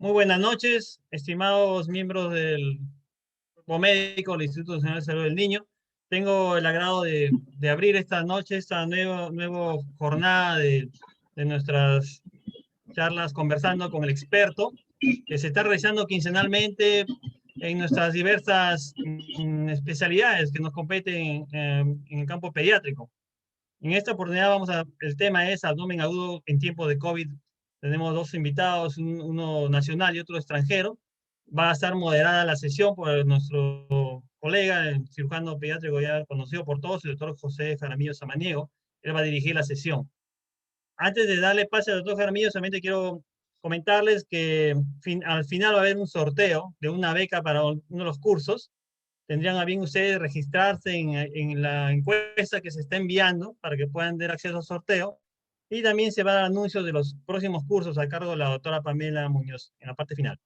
Muy buenas noches, estimados miembros del Cuerpo Médico del Instituto Nacional de Salud del Niño. Tengo el agrado de abrir esta noche, esta nueva jornada de nuestras charlas conversando con el experto que se está realizando quincenalmente en nuestras diversas especialidades que nos competen en el campo pediátrico. En esta oportunidad el tema es abdomen agudo en tiempo de COVID. Tenemos dos invitados, uno nacional y otro extranjero. Va a estar moderada la sesión por nuestro colega, el cirujano pediátrico ya conocido por todos, el doctor José Jaramillo Samaniego. Él va a dirigir la sesión. Antes de darle pase al doctor Jaramillo, solamente quiero comentarles que al final va a haber un sorteo de una beca para uno de los cursos. Tendrían a bien ustedes registrarse en la encuesta que se está enviando para que puedan tener acceso al sorteo. Y también se va a dar anuncios de los próximos cursos a cargo de la doctora Pamela Muñoz en la parte final.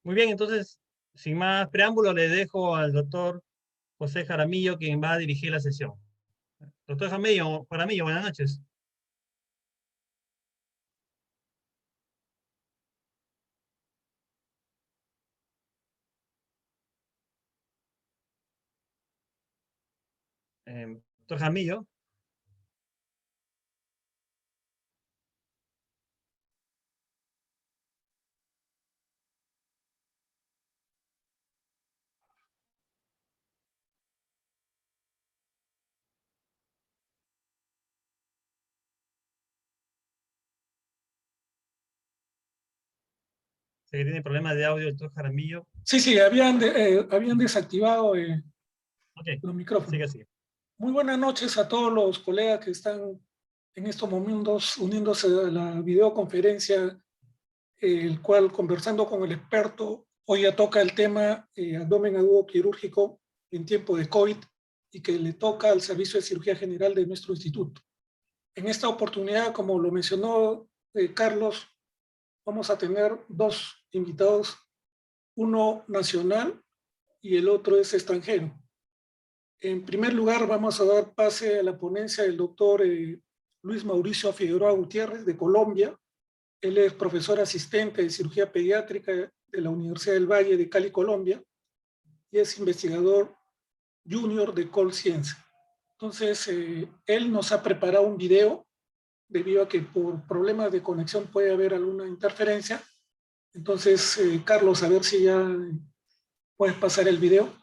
Muy bien, entonces, sin más preámbulo, le dejo al doctor José Jaramillo, quien va a dirigir la sesión. Doctor Jaramillo, buenas noches. Doctor Jaramillo. Sé que tiene problemas de audio el doctor Jaramillo. Sí, habían desactivado los micrófonos. Sigue así. Muy buenas noches a todos los colegas que están en estos momentos uniéndose a la videoconferencia, el cual, conversando con el experto, hoy ya toca el tema abdomen agudo quirúrgico en tiempo de COVID y que le toca al Servicio de Cirugía General de nuestro instituto. En esta oportunidad, como lo mencionó Carlos, vamos a tener dos invitados, uno nacional y el otro es extranjero. En primer lugar, vamos a dar pase a la ponencia del doctor Luis Mauricio Figueroa Gutiérrez, de Colombia. Él es profesor asistente de cirugía pediátrica de la Universidad del Valle de Cali, Colombia, y es investigador junior de Colscience. Entonces, él nos ha preparado un video, debido a que por problemas de conexión puede haber alguna interferencia. Entonces, Carlos, a ver si ya puedes pasar el video.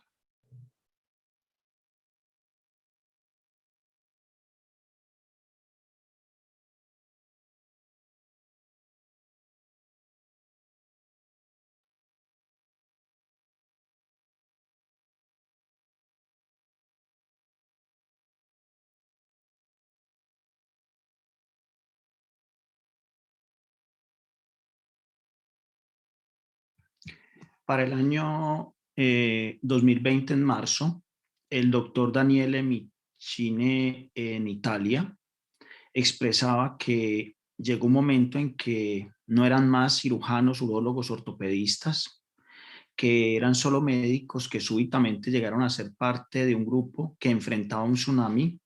Para el año 2020, en marzo, el doctor Daniele Micine en Italia expresaba que llegó un momento en que no eran más cirujanos, urólogos, ortopedistas, que eran solo médicos que súbitamente llegaron a ser parte de un grupo que enfrentaba un tsunami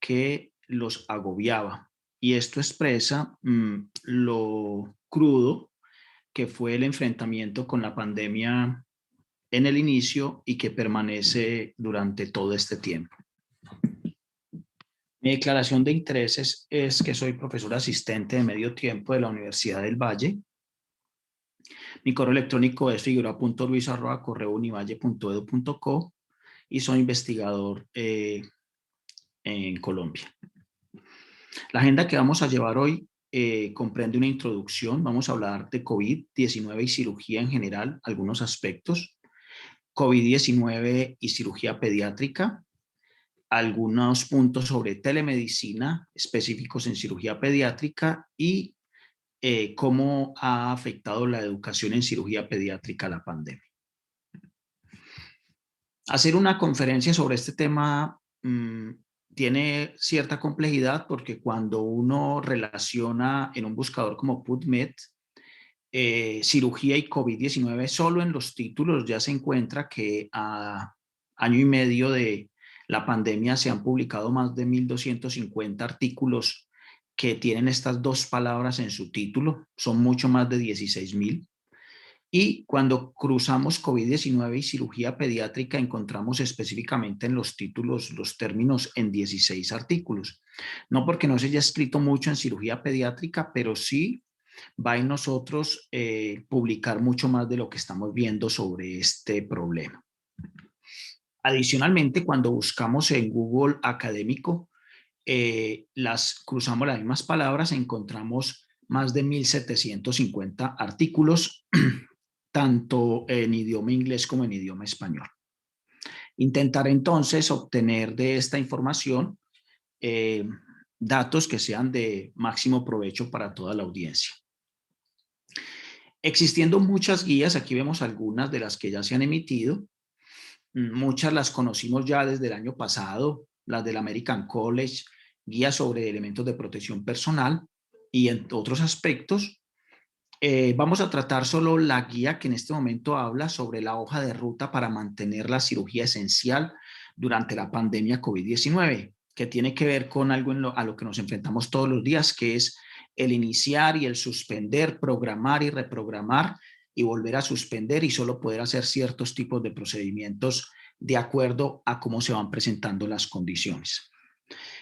que los agobiaba. Y esto expresa lo crudo que fue el enfrentamiento con la pandemia en el inicio y que permanece durante todo este tiempo. Mi declaración de intereses es que soy profesor asistente de medio tiempo de la Universidad del Valle. Mi correo electrónico es figura.luis@correounivalle.edu.co y soy investigador en Colombia. La agenda que vamos a llevar hoy comprende una introducción. Vamos a hablar de COVID-19 y cirugía en general, algunos aspectos. COVID-19 y cirugía pediátrica, algunos puntos sobre telemedicina específicos en cirugía pediátrica y cómo ha afectado la educación en cirugía pediátrica la pandemia. Hacer una conferencia sobre este tema tiene cierta complejidad porque cuando uno relaciona en un buscador como PubMed, cirugía y COVID-19, solo en los títulos ya se encuentra que a año y medio de la pandemia se han publicado más de 1.250 artículos que tienen estas dos palabras en su título, son mucho más de 16.000. Y cuando cruzamos COVID-19 y cirugía pediátrica, encontramos específicamente en los títulos los términos en 16 artículos. No porque no se haya escrito mucho en cirugía pediátrica, pero sí va en nosotros publicar mucho más de lo que estamos viendo sobre este problema. Adicionalmente, cuando buscamos en Google académico, cruzamos las mismas palabras, encontramos más de 1.750 artículos, tanto en idioma inglés como en idioma español. Intentar entonces obtener de esta información datos que sean de máximo provecho para toda la audiencia. Existiendo muchas guías, aquí vemos algunas de las que ya se han emitido. Muchas las conocimos ya desde el año pasado, las del American College, guías sobre elementos de protección personal y en otros aspectos. Vamos a tratar solo la guía que en este momento habla sobre la hoja de ruta para mantener la cirugía esencial durante la pandemia COVID-19, que tiene que ver con algo a lo que nos enfrentamos todos los días, que es el iniciar y el suspender, programar y reprogramar y volver a suspender y solo poder hacer ciertos tipos de procedimientos de acuerdo a cómo se van presentando las condiciones.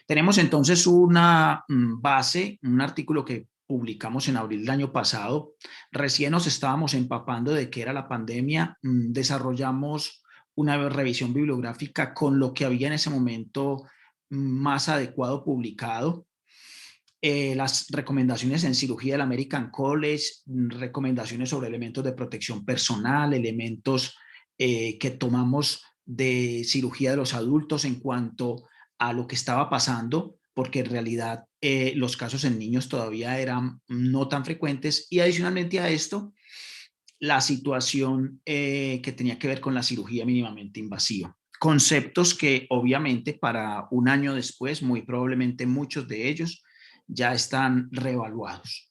Tenemos entonces una base, un artículo que publicamos en abril del año pasado. Recién nos estábamos empapando de qué era la pandemia. Desarrollamos una revisión bibliográfica con lo que había en ese momento más adecuado publicado. Las recomendaciones en cirugía del American College, recomendaciones sobre elementos de protección personal, elementos que tomamos de cirugía de los adultos en cuanto a lo que estaba pasando, porque en realidad los casos en niños todavía eran no tan frecuentes, y adicionalmente a esto, la situación que tenía que ver con la cirugía mínimamente invasiva. Conceptos que obviamente para un año después, muy probablemente muchos de ellos ya están reevaluados.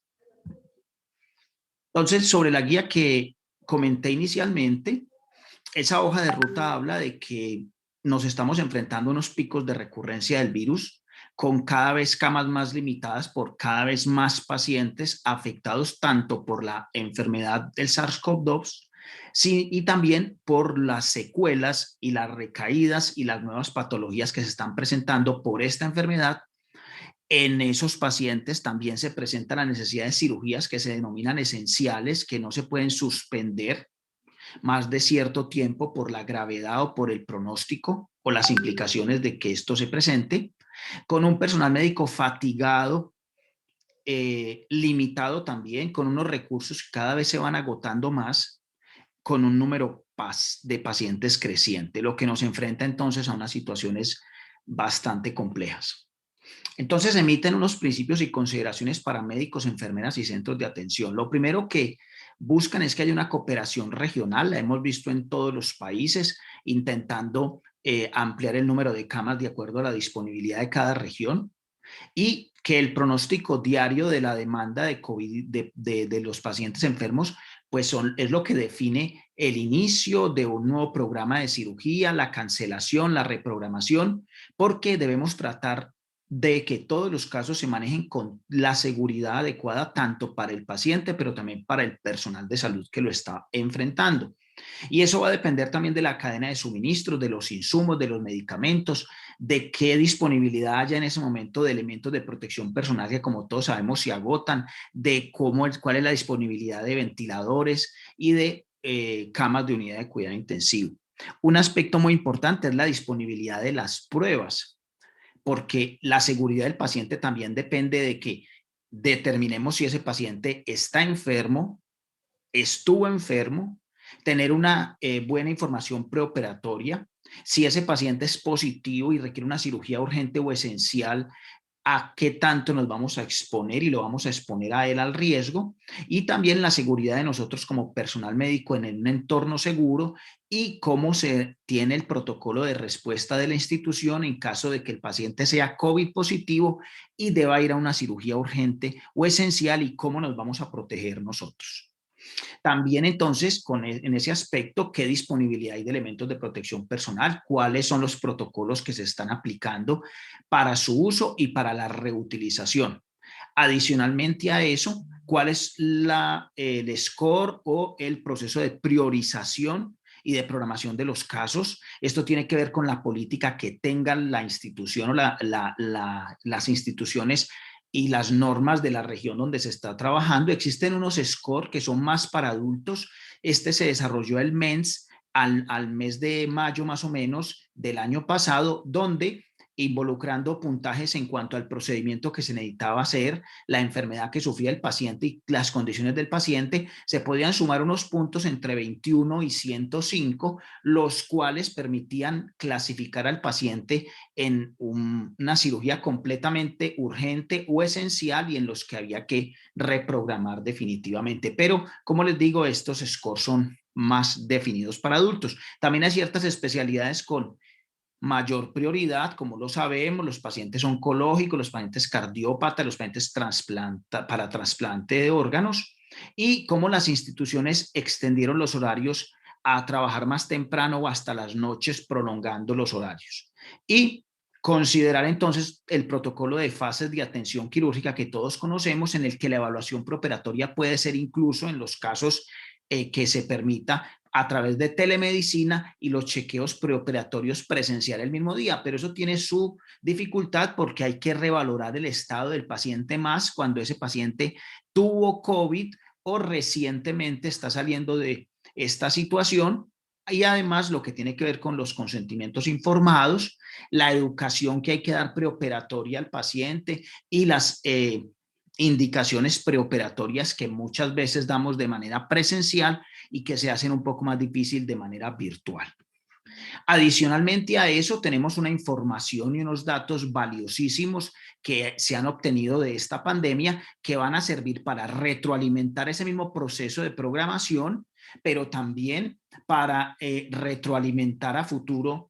Entonces, sobre la guía que comenté inicialmente, esa hoja de ruta habla de que nos estamos enfrentando a unos picos de recurrencia del virus con cada vez camas más limitadas por cada vez más pacientes afectados tanto por la enfermedad del SARS-CoV-2 y también por las secuelas y las recaídas y las nuevas patologías que se están presentando por esta enfermedad. En esos pacientes también se presenta la necesidad de cirugías que se denominan esenciales, que no se pueden suspender más de cierto tiempo por la gravedad o por el pronóstico o las implicaciones de que esto se presente, con un personal médico fatigado, limitado también, con unos recursos que cada vez se van agotando más, con un número de pacientes creciente, lo que nos enfrenta entonces a unas situaciones bastante complejas. Entonces emiten unos principios y consideraciones para médicos, enfermeras y centros de atención. Lo primero que buscan es que haya una cooperación regional, la hemos visto en todos los países, intentando ampliar el número de camas de acuerdo a la disponibilidad de cada región, y que el pronóstico diario de la demanda de COVID de los pacientes enfermos pues es lo que define el inicio de un nuevo programa de cirugía, la cancelación, la reprogramación, porque debemos tratar de que todos los casos se manejen con la seguridad adecuada tanto para el paciente, pero también para el personal de salud que lo está enfrentando. Y eso va a depender también de la cadena de suministros, de los insumos, de los medicamentos, de qué disponibilidad haya en ese momento de elementos de protección personal que, como todos sabemos, se agotan, de cuál es la disponibilidad de ventiladores y de camas de unidad de cuidado intensivo. Un aspecto muy importante es la disponibilidad de las pruebas, porque la seguridad del paciente también depende de que determinemos si ese paciente está enfermo, estuvo enfermo, tener una buena información preoperatoria, si ese paciente es positivo y requiere una cirugía urgente o esencial, a qué tanto nos vamos a exponer y lo vamos a exponer a él al riesgo, y también la seguridad de nosotros como personal médico en un entorno seguro y cómo se tiene el protocolo de respuesta de la institución en caso de que el paciente sea COVID positivo y deba ir a una cirugía urgente o esencial, y cómo nos vamos a proteger nosotros. También entonces, en ese aspecto, ¿qué disponibilidad hay de elementos de protección personal? ¿Cuáles son los protocolos que se están aplicando para su uso y para la reutilización? Adicionalmente a eso, cuál es el score o el proceso de priorización y de programación de los casos. Esto tiene que ver con la política que tenga la institución o las instituciones y las normas de la región donde se está trabajando. Existen unos scores que son más para adultos. Este se desarrolló el MENS al mes de mayo más o menos del año pasado, donde involucrando puntajes en cuanto al procedimiento que se necesitaba hacer, la enfermedad que sufría el paciente y las condiciones del paciente, se podían sumar unos puntos entre 21 y 105, los cuales permitían clasificar al paciente en una cirugía completamente urgente o esencial y en los que había que reprogramar definitivamente. Pero, como les digo, estos scores son más definidos para adultos. También hay ciertas especialidades con mayor prioridad, como lo sabemos, los pacientes oncológicos, los pacientes cardiópatas, los pacientes para trasplante de órganos, y cómo las instituciones extendieron los horarios a trabajar más temprano o hasta las noches, prolongando los horarios. Y considerar entonces el protocolo de fases de atención quirúrgica que todos conocemos, en el que la evaluación preoperatoria puede ser incluso en los casos que se permita a través de telemedicina y los chequeos preoperatorios presencial el mismo día, pero eso tiene su dificultad porque hay que revalorar el estado del paciente más cuando ese paciente tuvo COVID o recientemente está saliendo de esta situación. Y además lo que tiene que ver con los consentimientos informados, la educación que hay que dar preoperatoria al paciente y las indicaciones preoperatorias que muchas veces damos de manera presencial y que se hacen un poco más difícil de manera virtual. Adicionalmente a eso, tenemos una información y unos datos valiosísimos que se han obtenido de esta pandemia que van a servir para retroalimentar ese mismo proceso de programación, pero también para retroalimentar a futuro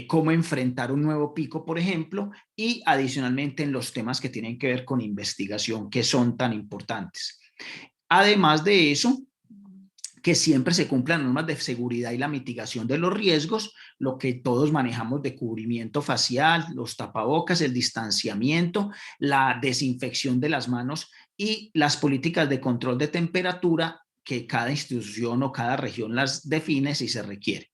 cómo enfrentar un nuevo pico, por ejemplo, y adicionalmente en los temas que tienen que ver con investigación, que son tan importantes. Además de eso, que siempre se cumplan normas de seguridad y la mitigación de los riesgos, lo que todos manejamos de cubrimiento facial, los tapabocas, el distanciamiento, la desinfección de las manos y las políticas de control de temperatura que cada institución o cada región las define si se requiere.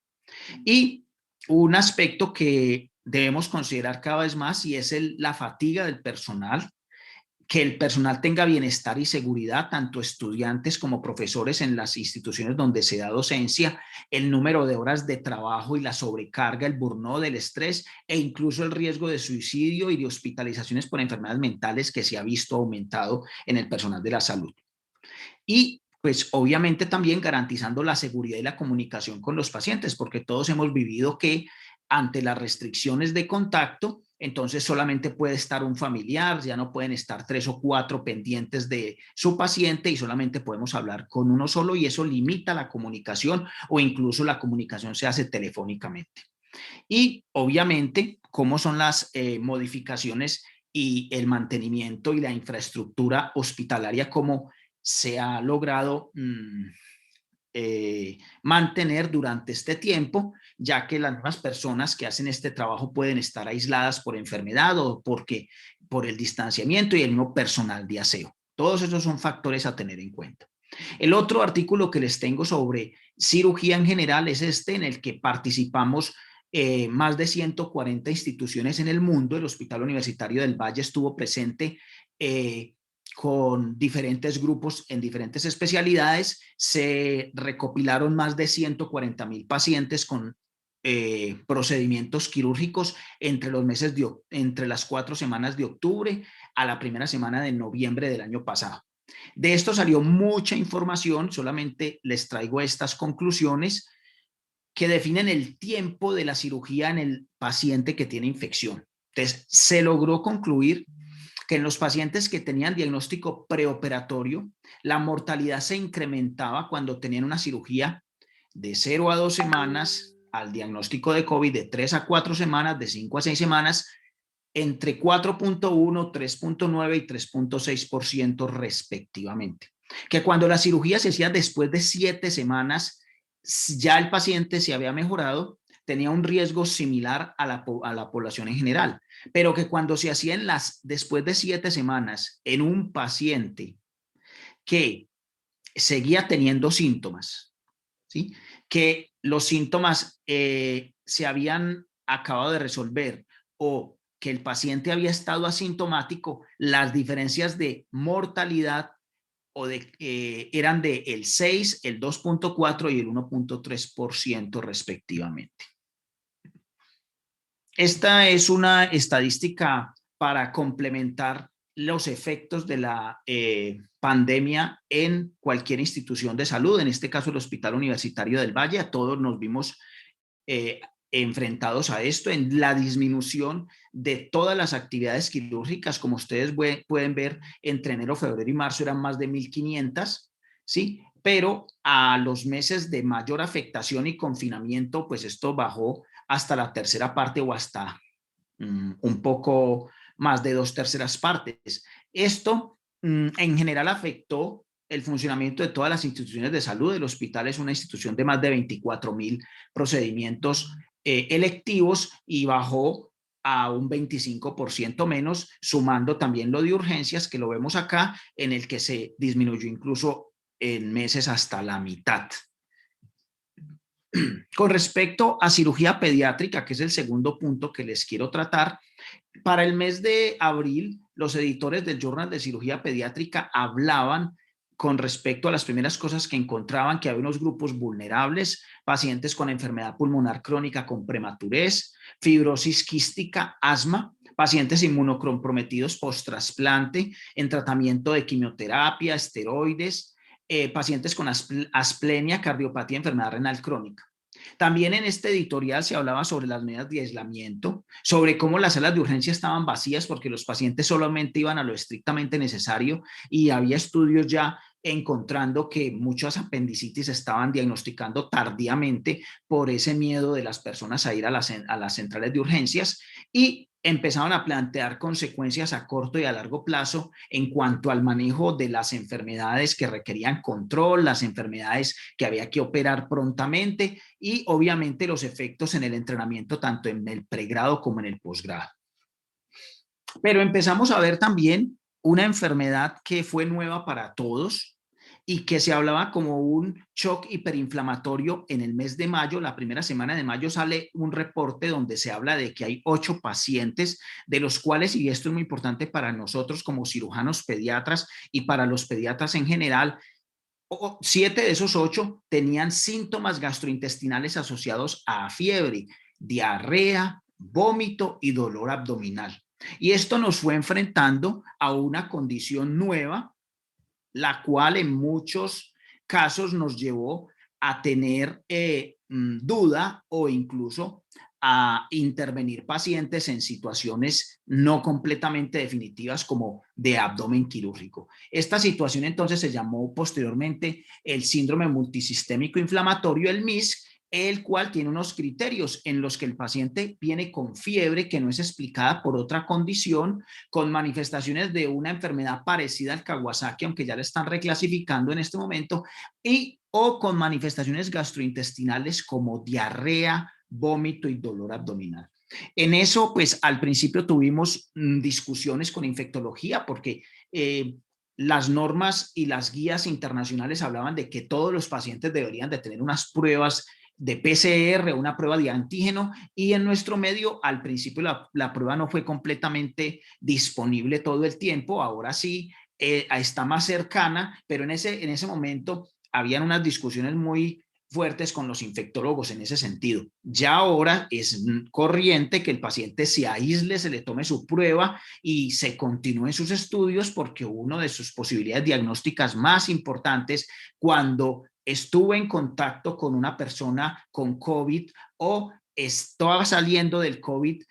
Y un aspecto que debemos considerar cada vez más y es la fatiga del personal, que el personal tenga bienestar y seguridad, tanto estudiantes como profesores en las instituciones donde se da docencia, el número de horas de trabajo y la sobrecarga, el burnout, el estrés e incluso el riesgo de suicidio y de hospitalizaciones por enfermedades mentales que se ha visto aumentado en el personal de la salud. Y pues obviamente también garantizando la seguridad y la comunicación con los pacientes, porque todos hemos vivido que ante las restricciones de contacto, entonces solamente puede estar un familiar, ya no pueden estar 3 o 4 pendientes de su paciente y solamente podemos hablar con uno solo y eso limita la comunicación o incluso la comunicación se hace telefónicamente. Y obviamente, cómo son las modificaciones y el mantenimiento y la infraestructura hospitalaria, cómo se ha logrado mantener durante este tiempo, ya que las mismas personas que hacen este trabajo pueden estar aisladas por enfermedad o por el distanciamiento y el mismo personal de aseo. Todos esos son factores a tener en cuenta. El otro artículo que les tengo sobre cirugía en general es este, en el que participamos más de 140 instituciones en el mundo. El Hospital Universitario del Valle estuvo presente con diferentes grupos en diferentes especialidades. Se recopilaron más de 140,000 pacientes con procedimientos quirúrgicos entre las 4 semanas de octubre a la primera semana de noviembre del año pasado. De esto salió mucha información, solamente les traigo estas conclusiones que definen el tiempo de la cirugía en el paciente que tiene infección. Entonces, se logró concluir que en los pacientes que tenían diagnóstico preoperatorio, la mortalidad se incrementaba cuando tenían una cirugía de 0 a 2 semanas, al diagnóstico de COVID de 3 a 4 semanas, de 5 a 6 semanas, entre 4.1, 3.9 y 3.6% respectivamente. Que cuando la cirugía se hacía después de 7 semanas, ya el paciente se había mejorado, tenía un riesgo similar a la población en general, pero que cuando se hacía después de 7 semanas en un paciente que seguía teniendo síntomas, ¿sí? Que los síntomas se habían acabado de resolver o que el paciente había estado asintomático, las diferencias de mortalidad eran de el 6, el 2.4 y el 1.3% respectivamente. Esta es una estadística para complementar los efectos de la pandemia en cualquier institución de salud, en este caso el Hospital Universitario del Valle. A todos nos vimos enfrentados a esto, en la disminución de todas las actividades quirúrgicas. Como ustedes pueden ver, entre enero, febrero y marzo eran más de 1.500, ¿sí? Pero a los meses de mayor afectación y confinamiento, pues esto bajó hasta la tercera parte o hasta un poco más de 2/3 partes. Esto en general afectó el funcionamiento de todas las instituciones de salud. El hospital es una institución de más de 24.000 procedimientos electivos y bajó a un 25% menos, sumando también lo de urgencias, que lo vemos acá, en el que se disminuyó incluso en meses hasta la mitad. Con respecto a cirugía pediátrica, que es el segundo punto que les quiero tratar, para el mes de abril, los editores del Journal de Cirugía Pediátrica hablaban con respecto a las primeras cosas que encontraban, que había unos grupos vulnerables, pacientes con enfermedad pulmonar crónica con prematurez, fibrosis quística, asma, pacientes inmunocomprometidos post-trasplante, en tratamiento de quimioterapia, esteroides, pacientes con asplenia, cardiopatía, enfermedad renal crónica. También en este editorial se hablaba sobre las medidas de aislamiento, sobre cómo las salas de urgencia estaban vacías porque los pacientes solamente iban a lo estrictamente necesario, y había estudios ya encontrando que muchas apendicitis estaban diagnosticando tardíamente por ese miedo de las personas a ir a las centrales de urgencias, y empezaban a plantear consecuencias a corto y a largo plazo en cuanto al manejo de las enfermedades que requerían control, las enfermedades que había que operar prontamente y obviamente los efectos en el entrenamiento tanto en el pregrado como en el posgrado. Pero empezamos a ver también una enfermedad que fue nueva para todos y que se hablaba como un shock hiperinflamatorio en el mes de mayo. La primera semana de mayo sale un reporte donde se habla de que hay 8 pacientes, de los cuales, y esto es muy importante para nosotros como cirujanos pediatras y para los pediatras en general, 7 de esos 8 tenían síntomas gastrointestinales asociados a fiebre, diarrea, vómito y dolor abdominal. Y esto nos fue enfrentando a una condición nueva, la cual en muchos casos nos llevó a tener duda o incluso a intervenir pacientes en situaciones no completamente definitivas como de abdomen quirúrgico. Esta situación entonces se llamó posteriormente el síndrome multisistémico inflamatorio, el MIS, el cual tiene unos criterios en los que el paciente viene con fiebre que no es explicada por otra condición, con manifestaciones de una enfermedad parecida al Kawasaki, aunque ya la están reclasificando en este momento, o con manifestaciones gastrointestinales como diarrea, vómito y dolor abdominal. En eso, pues al principio tuvimos discusiones con infectología porque las normas y las guías internacionales hablaban de que todos los pacientes deberían de tener unas pruebas de PCR, una prueba de antígeno, y en nuestro medio al principio la prueba no fue completamente disponible todo el tiempo. Ahora sí está más cercana, pero en ese momento habían unas discusiones muy fuertes con los infectólogos en ese sentido. Ya ahora es corriente que el paciente se aísle, se le tome su prueba y se continúen sus estudios, porque una de sus posibilidades diagnósticas más importantes cuando estuvo en contacto con una persona con COVID o estaba saliendo del COVID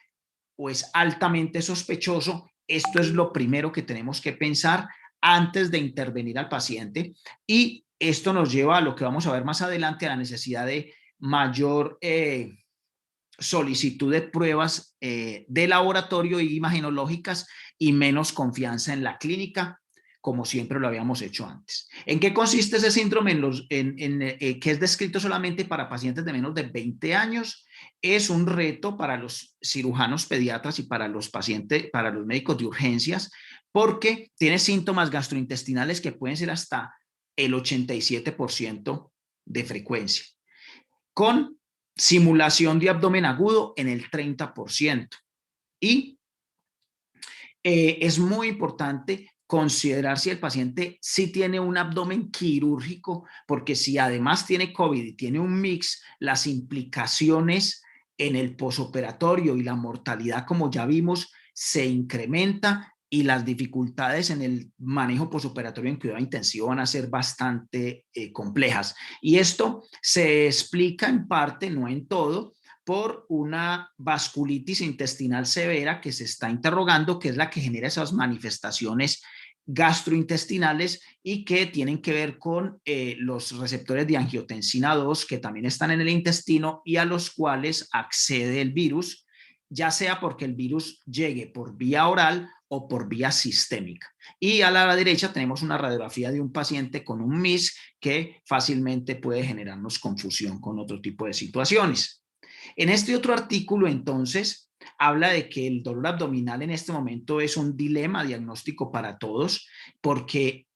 o es altamente sospechoso, esto es lo primero que tenemos que pensar antes de intervenir al paciente, y esto nos lleva a lo que vamos a ver más adelante, a la necesidad de mayor solicitud de pruebas de laboratorio y imagenológicas y menos confianza en la clínica, como siempre lo habíamos hecho antes. ¿En qué consiste ese síndrome que es descrito solamente para pacientes de menos de 20 años? Es un reto para los cirujanos pediatras y para los pacientes, para los médicos de urgencias, porque tiene síntomas gastrointestinales que pueden ser hasta el 87% de frecuencia, con simulación de abdomen agudo en el 30%. Y es muy importante considerar si el paciente sí tiene un abdomen quirúrgico, porque si además tiene COVID y tiene un mix, las implicaciones en el posoperatorio y la mortalidad, como ya vimos, se incrementa y las dificultades en el manejo posoperatorio en cuidado intensivo van a ser bastante complejas. Y esto se explica en parte, no en todo, por una vasculitis intestinal severa que se está interrogando, que es la que genera esas manifestaciones gastrointestinales y que tienen que ver con los receptores de angiotensina 2 que también están en el intestino y a los cuales accede el virus, ya sea porque el virus llegue por vía oral o por vía sistémica. Y a la derecha tenemos una radiografía de un paciente con un MIS que fácilmente puede generarnos confusión con otro tipo de situaciones. En este otro artículo, entonces, habla de que el dolor abdominal en este momento es un dilema diagnóstico para todos porque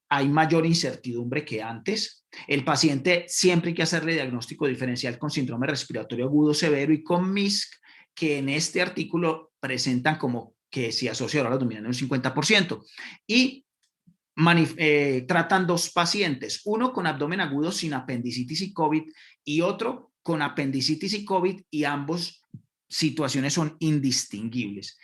hay mayor incertidumbre que antes. El paciente siempre hay que hacerle diagnóstico diferencial con síndrome respiratorio agudo severo y con MISC, que en este artículo presentan como que se asocia dolor abdominal en un 50%. Y tratan dos pacientes, uno con abdomen agudo sin apendicitis y COVID y otro con apendicitis y COVID, y ambos situaciones son indistinguibles.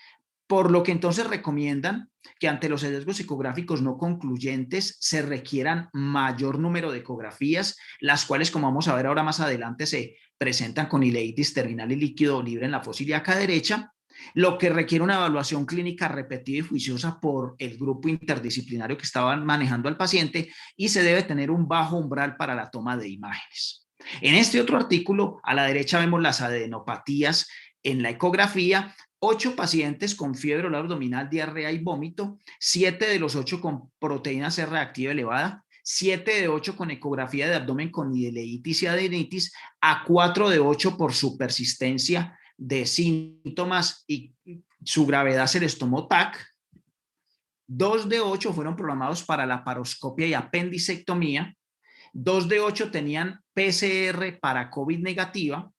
Por lo que entonces recomiendan que ante los hallazgos ecográficos no concluyentes se requieran mayor número de ecografías, las cuales, como vamos a ver ahora más adelante, se presentan con ileitis terminal y líquido libre en la fosa ilíaca derecha, lo que requiere una evaluación clínica repetida y juiciosa por el grupo interdisciplinario que estaban manejando al paciente, y se debe tener un bajo umbral para la toma de imágenes. En este otro artículo, a la derecha vemos las adenopatías en la ecografía. 8 pacientes con fiebre, dolor abdominal, diarrea y vómito, 7 de los 8 con proteína C reactiva elevada, 7 de 8 con ecografía de abdomen con ileitis y adenitis, a 4 de 8 por su persistencia de síntomas y su gravedad se les tomó TAC. 2 de 8 fueron programados para la paroscopia y apendicectomía. 2 de 8 tenían PCR para COVID negativa,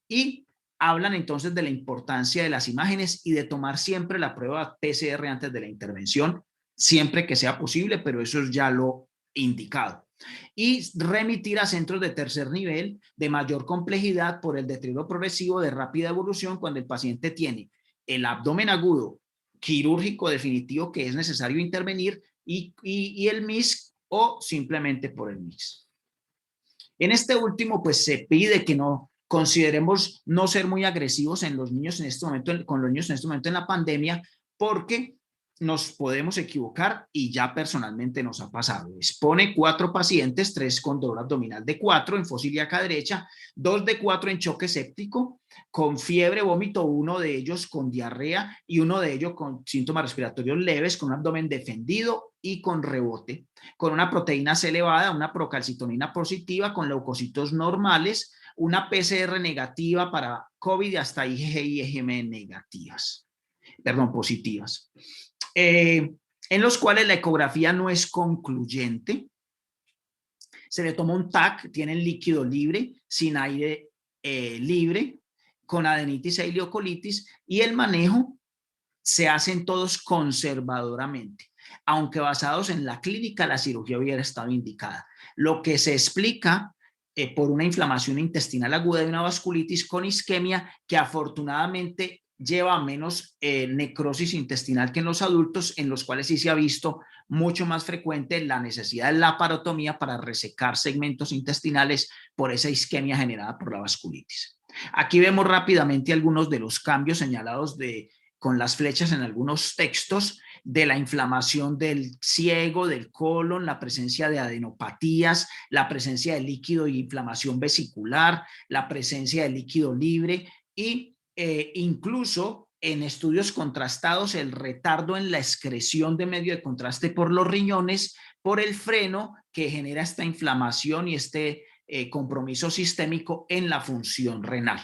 y hablan entonces de la importancia de las imágenes y de tomar siempre la prueba PCR antes de la intervención, siempre que sea posible, pero eso es ya lo indicado. Y remitir a centros de tercer nivel de mayor complejidad por el deterioro progresivo de rápida evolución cuando el paciente tiene el abdomen agudo quirúrgico definitivo que es necesario intervenir y el MIS, o simplemente por el MIS. En este último, pues se pide que no consideremos no ser muy agresivos en los niños en este momento, con los niños en este momento en la pandemia, porque nos podemos equivocar y ya personalmente nos ha pasado. Expone 4 pacientes, 3 con dolor abdominal de 4 en fosa ilíaca derecha, 2 de 4 en choque séptico, con fiebre, vómito, 1 de ellos con diarrea y 1 de ellos con síntomas respiratorios leves, con un abdomen defendido y con rebote, con una proteína C elevada, una procalcitonina positiva, con leucocitos normales, una PCR negativa para COVID y hasta IgG y IgM positivas. En los cuales la ecografía no es concluyente. Se le toma un TAC, tienen líquido libre, sin aire libre, con adenitis e ileocolitis, y el manejo se hacen todos conservadoramente, aunque basados en la clínica la cirugía hubiera estado indicada. Lo que se explica por una inflamación intestinal aguda y una vasculitis con isquemia que afortunadamente lleva a menos necrosis intestinal que en los adultos, en los cuales sí se ha visto mucho más frecuente la necesidad de laparotomía para resecar segmentos intestinales por esa isquemia generada por la vasculitis. Aquí vemos rápidamente algunos de los cambios señalados con las flechas en algunos textos de la inflamación del ciego, del colon, la presencia de adenopatías, la presencia de líquido y inflamación vesicular, la presencia de líquido libre y incluso en estudios contrastados el retardo en la excreción de medio de contraste por los riñones por el freno que genera esta inflamación y este compromiso sistémico en la función renal.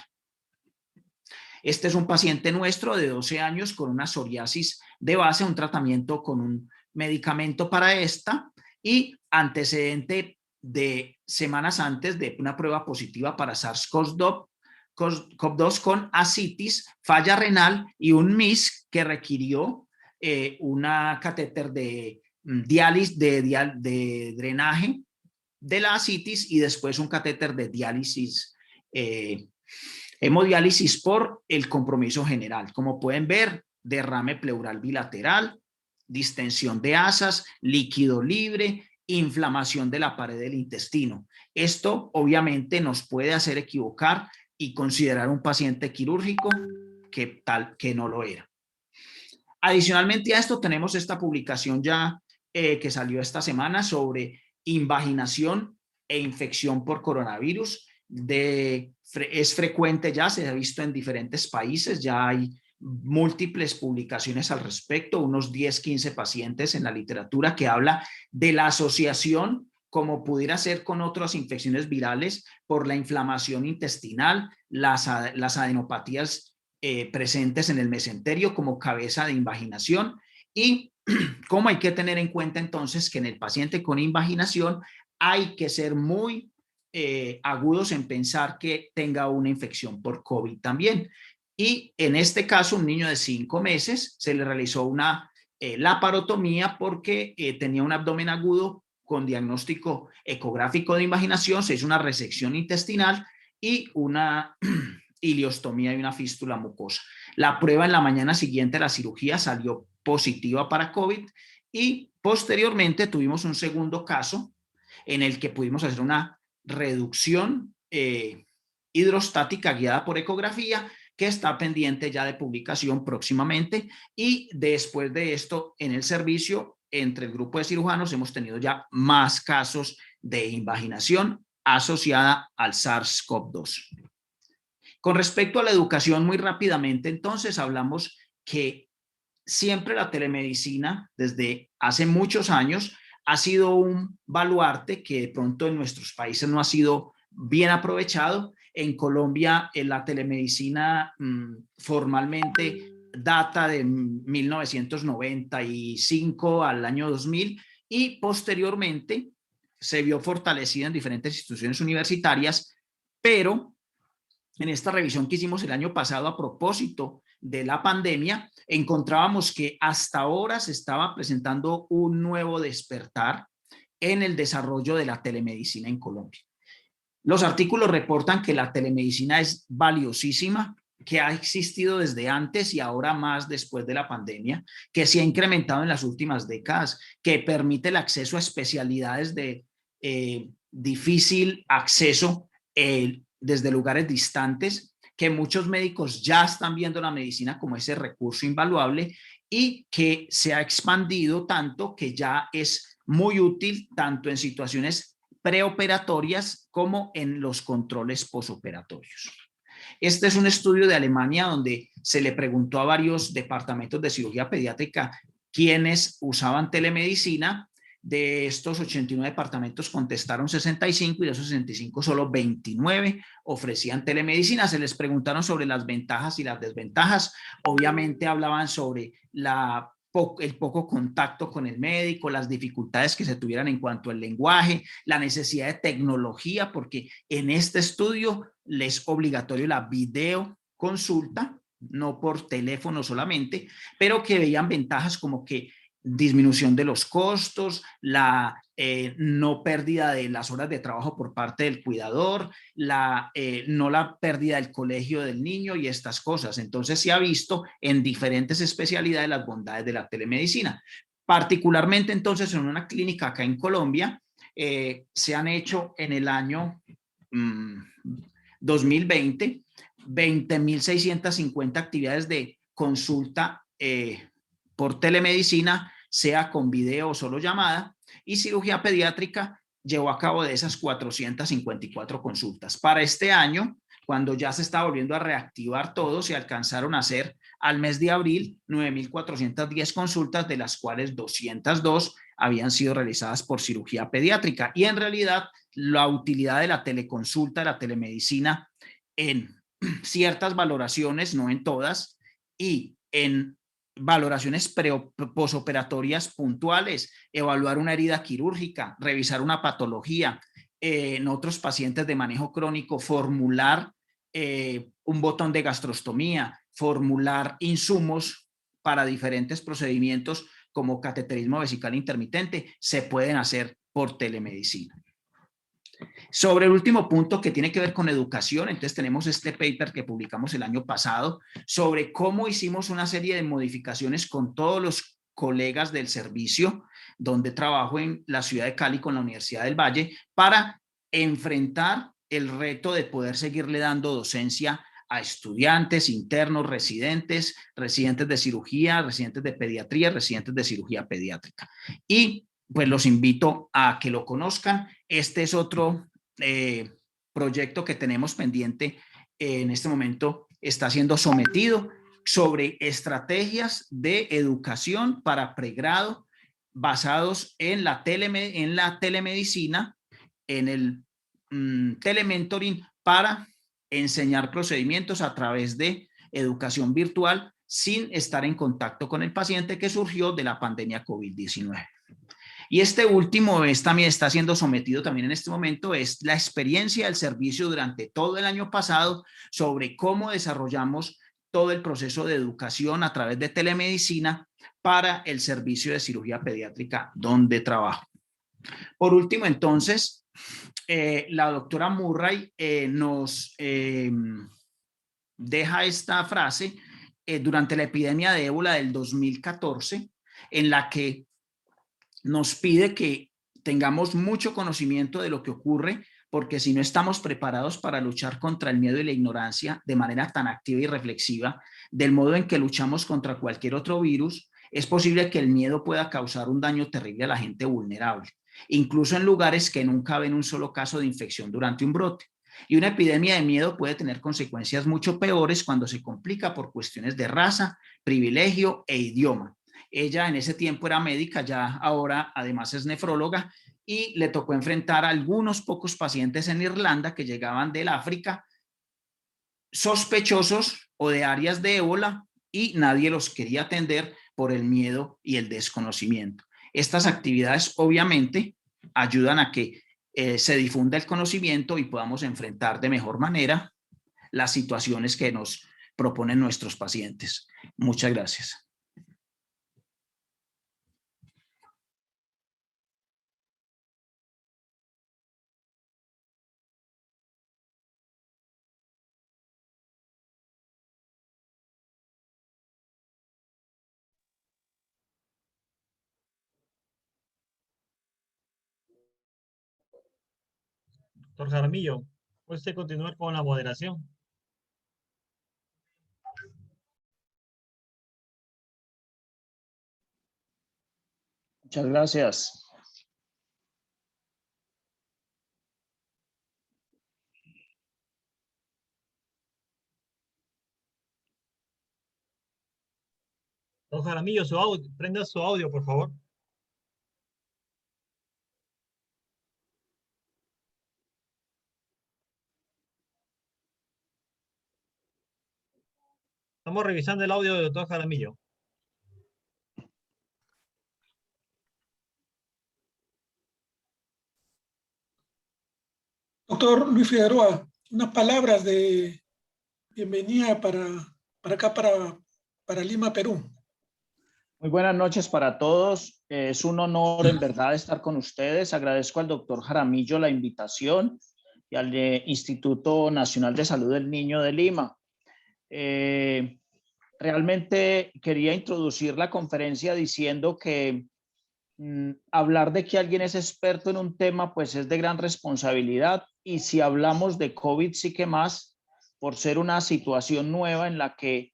Este es un paciente nuestro de 12 años con una psoriasis de base, un tratamiento con un medicamento para esta y antecedente de semanas antes de una prueba positiva para SARS-CoV-2 con ascitis, falla renal y un MIS que requirió una catéter de diálisis, de drenaje de la ascitis y después un catéter de diálisis, hemodiálisis por el compromiso general. Como pueden ver, derrame pleural bilateral, distensión de asas, líquido libre, inflamación de la pared del intestino. Esto obviamente nos puede hacer equivocar y considerar un paciente quirúrgico que no lo era. Adicionalmente a esto tenemos esta publicación ya que salió esta semana sobre invaginación e infección por coronavirus. Es frecuente ya, se ha visto en diferentes países, ya hay múltiples publicaciones al respecto, unos 10, 15 pacientes en la literatura que habla de la asociación como pudiera ser con otras infecciones virales por la inflamación intestinal, las adenopatías presentes en el mesenterio como cabeza de invaginación y cómo hay que tener en cuenta entonces que en el paciente con invaginación hay que ser muy agudos en pensar que tenga una infección por COVID también. Y en este caso, un niño de 5 meses se le realizó una laparotomía porque tenía un abdomen agudo con diagnóstico ecográfico de invaginación, se hizo una resección intestinal y una ileostomía y una fístula mucosa. La prueba en la mañana siguiente a la cirugía salió positiva para COVID y posteriormente tuvimos un segundo caso en el que pudimos hacer una reducción hidrostática guiada por ecografía que está pendiente ya de publicación próximamente y después de esto en el servicio entre el grupo de cirujanos hemos tenido ya más casos de invaginación asociada al SARS-CoV-2. Con respecto a la educación, muy rápidamente, entonces hablamos que siempre la telemedicina, desde hace muchos años, ha sido un baluarte que de pronto en nuestros países no ha sido bien aprovechado. En Colombia, la telemedicina formalmente data de 1995 al año 2000 y posteriormente se vio fortalecida en diferentes instituciones universitarias, pero en esta revisión que hicimos el año pasado a propósito de la pandemia, encontrábamos que hasta ahora se estaba presentando un nuevo despertar en el desarrollo de la telemedicina en Colombia. Los artículos reportan que la telemedicina es valiosísima, que ha existido desde antes y ahora más después de la pandemia, que se ha incrementado en las últimas décadas, que permite el acceso a especialidades de difícil acceso desde lugares distantes, que muchos médicos ya están viendo la medicina como ese recurso invaluable y que se ha expandido tanto que ya es muy útil tanto en situaciones preoperatorias como en los controles posoperatorios. Este es un estudio de Alemania donde se le preguntó a varios departamentos de cirugía pediátrica quiénes usaban telemedicina. De estos 89 departamentos contestaron 65 y de esos 65 solo 29 ofrecían telemedicina. Se les preguntaron sobre las ventajas y las desventajas. Obviamente hablaban sobre el poco contacto con el médico, las dificultades que se tuvieran en cuanto al lenguaje, la necesidad de tecnología, porque en este estudio les es obligatorio la videoconsulta, no por teléfono solamente, pero que veían ventajas como que disminución de los costos, la no pérdida de las horas de trabajo por parte del cuidador, no la pérdida del colegio del niño y estas cosas. Entonces se ha visto en diferentes especialidades las bondades de la telemedicina. Particularmente entonces en una clínica acá en Colombia se han hecho en el año 2020 20.650 actividades de consulta por telemedicina, sea con video o solo llamada, y cirugía pediátrica llevó a cabo de esas 454 consultas. Para este año, cuando ya se está volviendo a reactivar todo, se alcanzaron a hacer al mes de abril 9.410 consultas, de las cuales 202 habían sido realizadas por cirugía pediátrica. Y en realidad, la utilidad de la teleconsulta, de la telemedicina en ciertas valoraciones, no en todas, y en valoraciones posoperatorias puntuales, evaluar una herida quirúrgica, revisar una patología, en otros pacientes de manejo crónico, formular un botón de gastrostomía, formular insumos para diferentes procedimientos como cateterismo vesical intermitente, se pueden hacer por telemedicina. Sobre el último punto que tiene que ver con educación, entonces tenemos este paper que publicamos el año pasado sobre cómo hicimos una serie de modificaciones con todos los colegas del servicio donde trabajo en la ciudad de Cali con la Universidad del Valle para enfrentar el reto de poder seguirle dando docencia a estudiantes, internos, residentes, residentes de cirugía, residentes de pediatría, residentes de cirugía pediátrica. Y pues los invito a que lo conozcan. Este es otro proyecto que tenemos pendiente en este momento, está siendo sometido sobre estrategias de educación para pregrado basados en la telemedicina, en el telementoring para enseñar procedimientos a través de educación virtual sin estar en contacto con el paciente, que surgió de la pandemia COVID-19. Y este último también está siendo sometido también en este momento, es la experiencia del servicio durante todo el año pasado sobre cómo desarrollamos todo el proceso de educación a través de telemedicina para el servicio de cirugía pediátrica donde trabajo. Por último, entonces, la doctora Murray nos deja esta frase durante la epidemia de ébola del 2014, en la que nos pide que tengamos mucho conocimiento de lo que ocurre, porque si no estamos preparados para luchar contra el miedo y la ignorancia de manera tan activa y reflexiva, del modo en que luchamos contra cualquier otro virus, es posible que el miedo pueda causar un daño terrible a la gente vulnerable, incluso en lugares que nunca ven un solo caso de infección durante un brote. Y una epidemia de miedo puede tener consecuencias mucho peores cuando se complica por cuestiones de raza, privilegio e idioma. Ella en ese tiempo era médica, ya ahora además es nefróloga, y le tocó enfrentar a algunos pocos pacientes en Irlanda que llegaban del África sospechosos o de áreas de ébola y nadie los quería atender por el miedo y el desconocimiento. Estas actividades obviamente ayudan a que se difunda el conocimiento y podamos enfrentar de mejor manera las situaciones que nos proponen nuestros pacientes. Muchas gracias. Doctor Jaramillo, ¿puede usted continuar con la moderación? Muchas gracias. Doctor Jaramillo, su audio, prenda su audio, por favor. Estamos revisando el audio del doctor Jaramillo. Doctor Luis Figueroa, unas palabras de bienvenida para acá, para Lima, Perú. Muy buenas noches para todos. Es un honor en verdad estar con ustedes. Agradezco al doctor Jaramillo la invitación y al Instituto Nacional de Salud del Niño de Lima. Realmente quería introducir la conferencia diciendo que hablar de que alguien es experto en un tema pues es de gran responsabilidad, y si hablamos de COVID sí que más, por ser una situación nueva en la que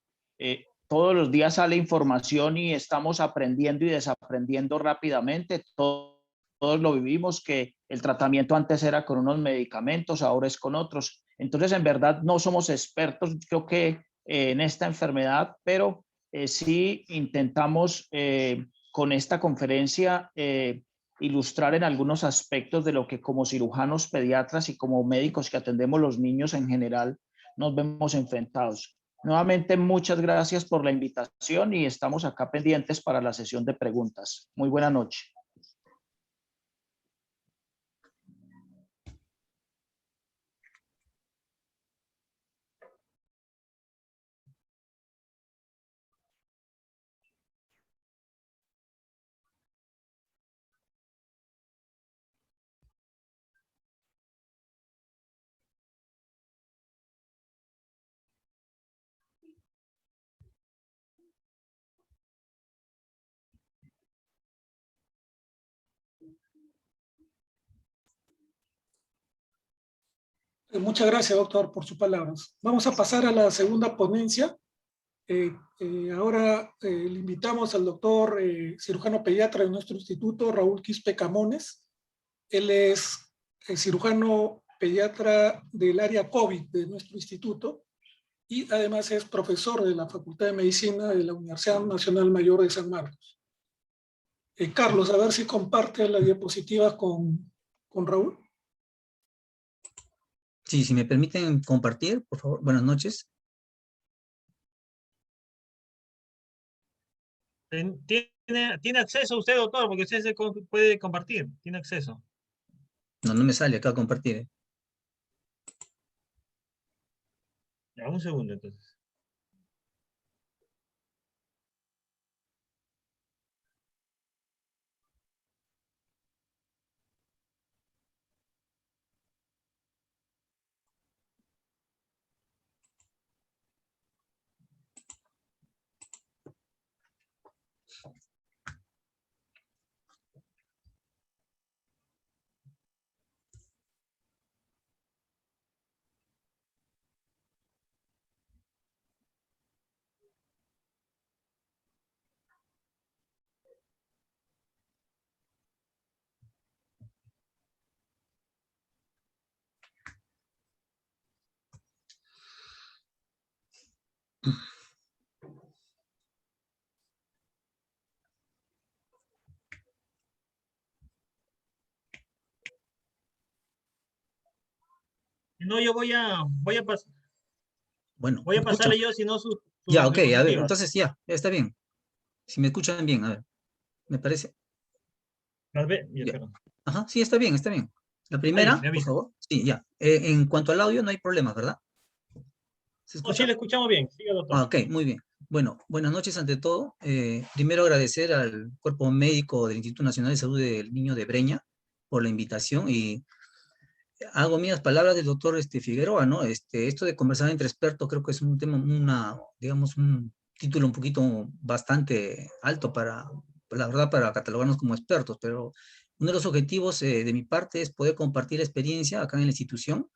todos los días sale información y estamos aprendiendo y desaprendiendo rápidamente. Todos lo vivimos, que el tratamiento antes era con unos medicamentos, ahora es con otros. Entonces, en verdad, no somos expertos, creo que en esta enfermedad, pero sí intentamos con esta conferencia ilustrar en algunos aspectos de lo que como cirujanos pediatras y como médicos que atendemos los niños en general nos vemos enfrentados. Nuevamente, muchas gracias por la invitación y estamos acá pendientes para la sesión de preguntas. Muy buena noche. Muchas gracias, doctor, por sus palabras. Vamos a pasar a la segunda ponencia. Ahora le invitamos al doctor cirujano pediatra de nuestro instituto, Raúl Quispe Camones. Él es cirujano pediatra del área COVID de nuestro instituto y además es profesor de la Facultad de Medicina de la Universidad Nacional Mayor de San Marcos. Carlos, a ver si comparte las diapositivas con Raúl. Sí, si me permiten compartir, por favor. Buenas noches. ¿Tiene acceso usted, doctor? Porque usted puede compartir. Tiene acceso. No, no me sale acá compartir. Ya, un segundo, entonces. No, yo voy a pasar. Bueno, Voy a ¿me escuchan? pasarle yo, si no, sus Ya, ok, a ver, diapositivas. entonces ya está bien. Si me escuchan bien, a ver, me parece. A ver, ya, Ya. perdón. Ajá, sí, está bien, está bien. La Está bien, primera, me por avisa. favor. Sí, ya. En cuanto al audio, no hay problemas, ¿verdad? ¿Se No, sí, escucha? le escuchamos bien. Siga, doctor. Ah, ok, muy bien. Bueno, buenas noches ante todo. Primero agradecer al Cuerpo Médico del Instituto Nacional de Salud del Niño de Breña por la invitación y hago mías palabras del doctor Figueroa, ¿no? Esto de conversar entre expertos creo que es un tema, digamos, un título un poquito bastante alto la verdad, para catalogarnos como expertos, pero uno de los objetivos de mi parte es poder compartir experiencia acá en la institución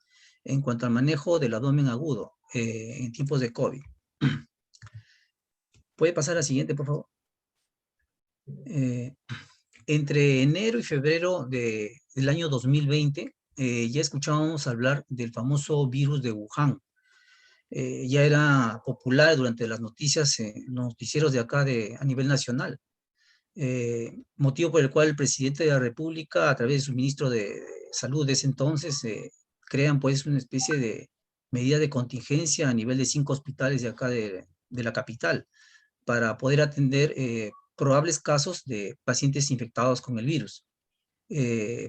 en cuanto al manejo del abdomen agudo en tiempos de COVID. ¿Puede pasar a la siguiente, por favor? Entre enero y febrero del año 2020, ya escuchábamos hablar del famoso virus de Wuhan. Ya era popular durante las noticias, los noticieros de acá a nivel nacional. Motivo por el cual el presidente de la República, a través de su ministro de Salud de ese entonces, crean pues una especie de medida de contingencia a nivel de 5 hospitales de acá de la capital para poder atender probables casos de pacientes infectados con el virus.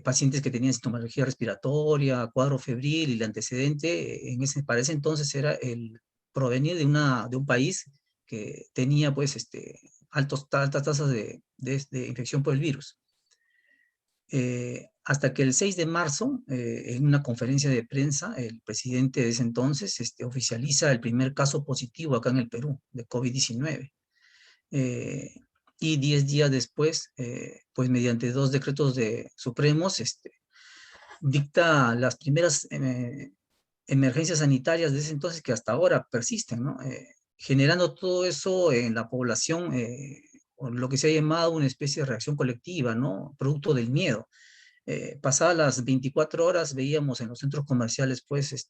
Pacientes que tenían sintomatología respiratoria, cuadro febril y el antecedente, para ese entonces era el provenir de un país que tenía pues altas tasas de infección por el virus. Hasta que el 6 de marzo, en una conferencia de prensa, el presidente de ese entonces oficializa el primer caso positivo acá en el Perú de COVID-19. Y 10 días después, pues mediante 2 decretos supremos, dicta las primeras emergencias sanitarias de ese entonces que hasta ahora persisten, ¿no? Generando todo eso en la población, lo que se ha llamado una especie de reacción colectiva, ¿no? Producto del miedo. Pasadas las 24 horas veíamos en los centros comerciales, pues,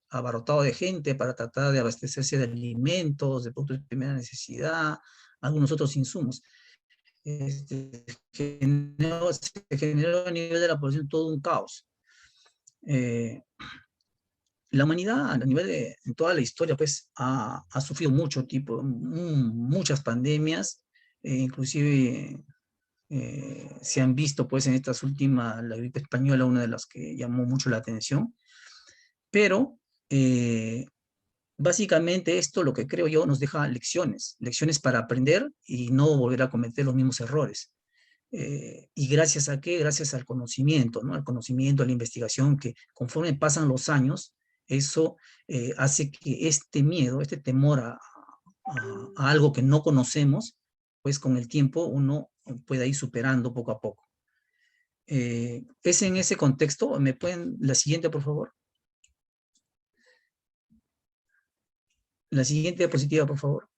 abarrotado de gente para tratar de abastecerse de alimentos, de productos de primera necesidad, algunos otros insumos. Se generó a nivel de la población todo un caos. la humanidad a nivel de en toda la historia pues ha sufrido muchas pandemias, inclusive se han visto pues en estas últimas, la gripe española, una de las que llamó mucho la atención, pero básicamente esto, lo que creo yo, nos deja lecciones para aprender y no volver a cometer los mismos errores. ¿Y gracias a qué? Gracias al conocimiento, ¿no? Al conocimiento, a la investigación, que conforme pasan los años, eso hace que este miedo, este temor a algo que no conocemos, pues con el tiempo uno pueda ir superando poco a poco. Es en ese contexto, ¿me pueden, la siguiente por favor? La siguiente diapositiva por favor.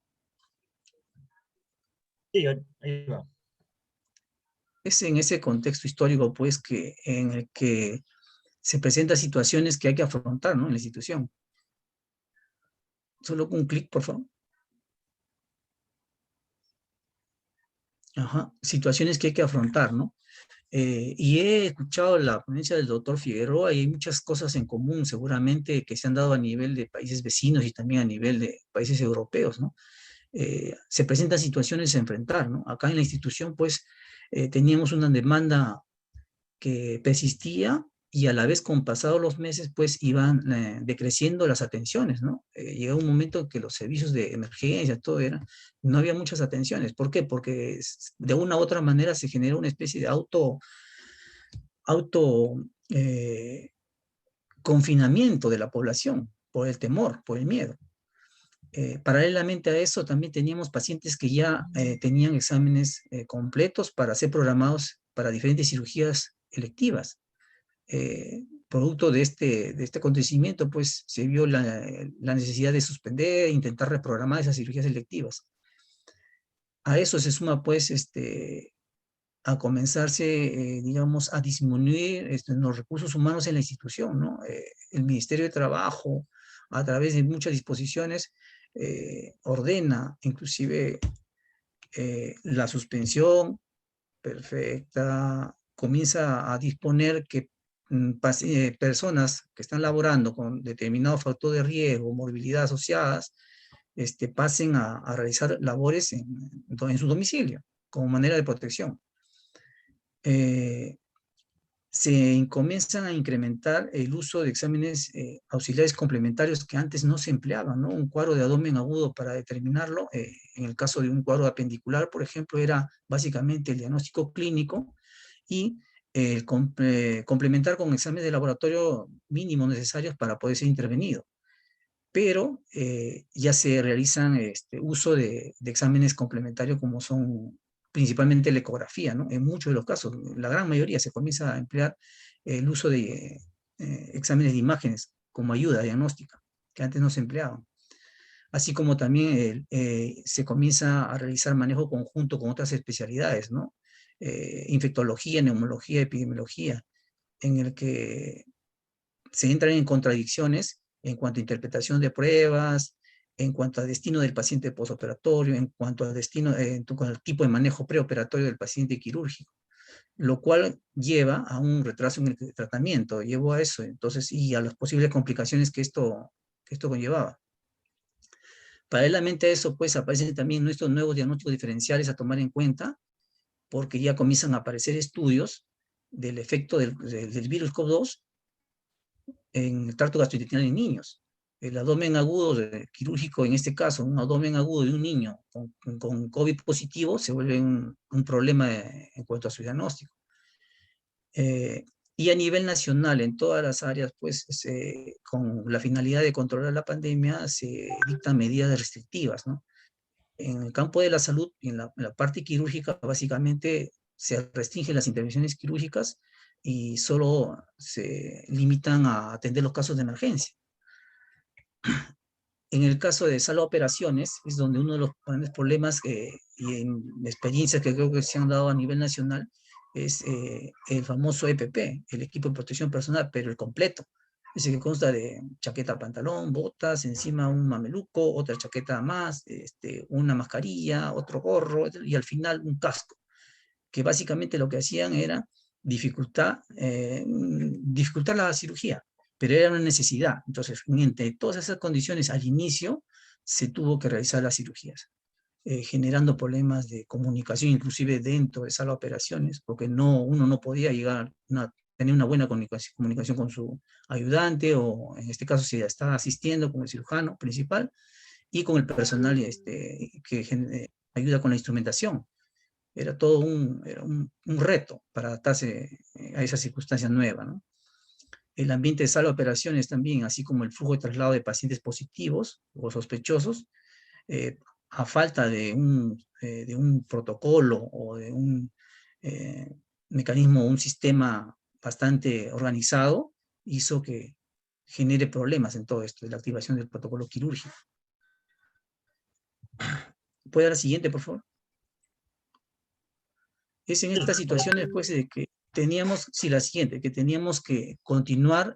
Sí, ahí va. Es en ese contexto histórico, pues, en el que se presentan situaciones que hay que afrontar, ¿no? En la institución. Solo un clic, por favor. Ajá, situaciones que hay que afrontar, ¿no? Y he escuchado la ponencia del doctor Figueroa y hay muchas cosas en común, seguramente, que se han dado a nivel de países vecinos y también a nivel de países europeos, ¿no? Se presentan situaciones a enfrentar, ¿no? Acá en la institución, pues, teníamos una demanda que persistía y a la vez con pasados los meses pues iban decreciendo las atenciones, ¿no? Llegó un momento en que los servicios de emergencia, todo era, no había muchas atenciones. ¿Por qué? Porque de una u otra manera se generó una especie de confinamiento de la población por el temor, por el miedo. Paralelamente a eso también teníamos pacientes que ya tenían exámenes completos para ser programados para diferentes cirugías electivas. Producto de este acontecimiento, pues se vio la necesidad de suspender e intentar reprogramar esas cirugías electivas. A eso se suma, pues, a comenzarse, digamos, a disminuir los recursos humanos en la institución, ¿no? El Ministerio de Trabajo, a través de muchas disposiciones, ordena inclusive la suspensión perfecta, comienza a disponer que personas que están laborando con determinado factor de riesgo, morbilidad asociadas, pasen a realizar labores en su domicilio, como manera de protección. Se comienzan a incrementar el uso de exámenes auxiliares complementarios que antes no se empleaban, ¿no? Un cuadro de abdomen agudo, para determinarlo, en el caso de un cuadro apendicular, por ejemplo, era básicamente el diagnóstico clínico y complementar con exámenes de laboratorio mínimos necesarios para poder ser intervenido. Pero ya se realizan uso de exámenes complementarios como son principalmente la ecografía, ¿no? En muchos de los casos, la gran mayoría, se comienza a emplear el uso de exámenes de imágenes como ayuda diagnóstica, que antes no se empleaban. Así como también se comienza a realizar manejo conjunto con otras especialidades, ¿no? Infectología, neumología, epidemiología, en el que se entran en contradicciones en cuanto a interpretación de pruebas, en cuanto al destino del paciente postoperatorio, en cuanto al destino, con el tipo de manejo preoperatorio del paciente quirúrgico, lo cual lleva a un retraso en el tratamiento, llevó a eso, entonces, y a las posibles complicaciones que esto conllevaba. Paralelamente a eso, pues, aparecen también nuestros nuevos diagnósticos diferenciales a tomar en cuenta, porque ya comienzan a aparecer estudios del efecto del virus COVID-2 en el tracto gastrointestinal en niños. El abdomen agudo quirúrgico, en este caso, un abdomen agudo de un niño con COVID positivo, se vuelve un problema en cuanto a su diagnóstico. Y a nivel nacional, en todas las áreas, pues, con la finalidad de controlar la pandemia, se dictan medidas restrictivas, ¿no? En el campo de la salud, en la parte quirúrgica, básicamente se restringen las intervenciones quirúrgicas y solo se limitan a atender los casos de emergencia. En el caso de sala de operaciones, es donde uno de los grandes problemas y en experiencias que creo que se han dado a nivel nacional es el famoso EPP, el equipo de protección personal, pero el completo. Ese que consta de chaqueta, pantalón, botas, encima un mameluco, otra chaqueta más, una mascarilla, otro gorro, y al final un casco, que básicamente lo que hacían era dificultar la cirugía, pero era una necesidad. Entonces, entre todas esas condiciones, al inicio, se tuvo que realizar las cirugías, generando problemas de comunicación, inclusive dentro de sala de operaciones, porque uno no podía llegar a tener una buena comunicación con su ayudante, o en este caso si estaba asistiendo con el cirujano principal, y con el personal que ayuda con la instrumentación. Era todo un reto para adaptarse a esa circunstancia nueva, ¿no? El ambiente de sala de operaciones también, así como el flujo de traslado de pacientes positivos o sospechosos, a falta de un protocolo o de un mecanismo, un sistema bastante organizado, hizo que genere problemas en todo esto de la activación del protocolo quirúrgico. ¿Puede dar la siguiente, por favor? Es en estas situaciones, pues, de que teníamos, sí, la siguiente, que teníamos que continuar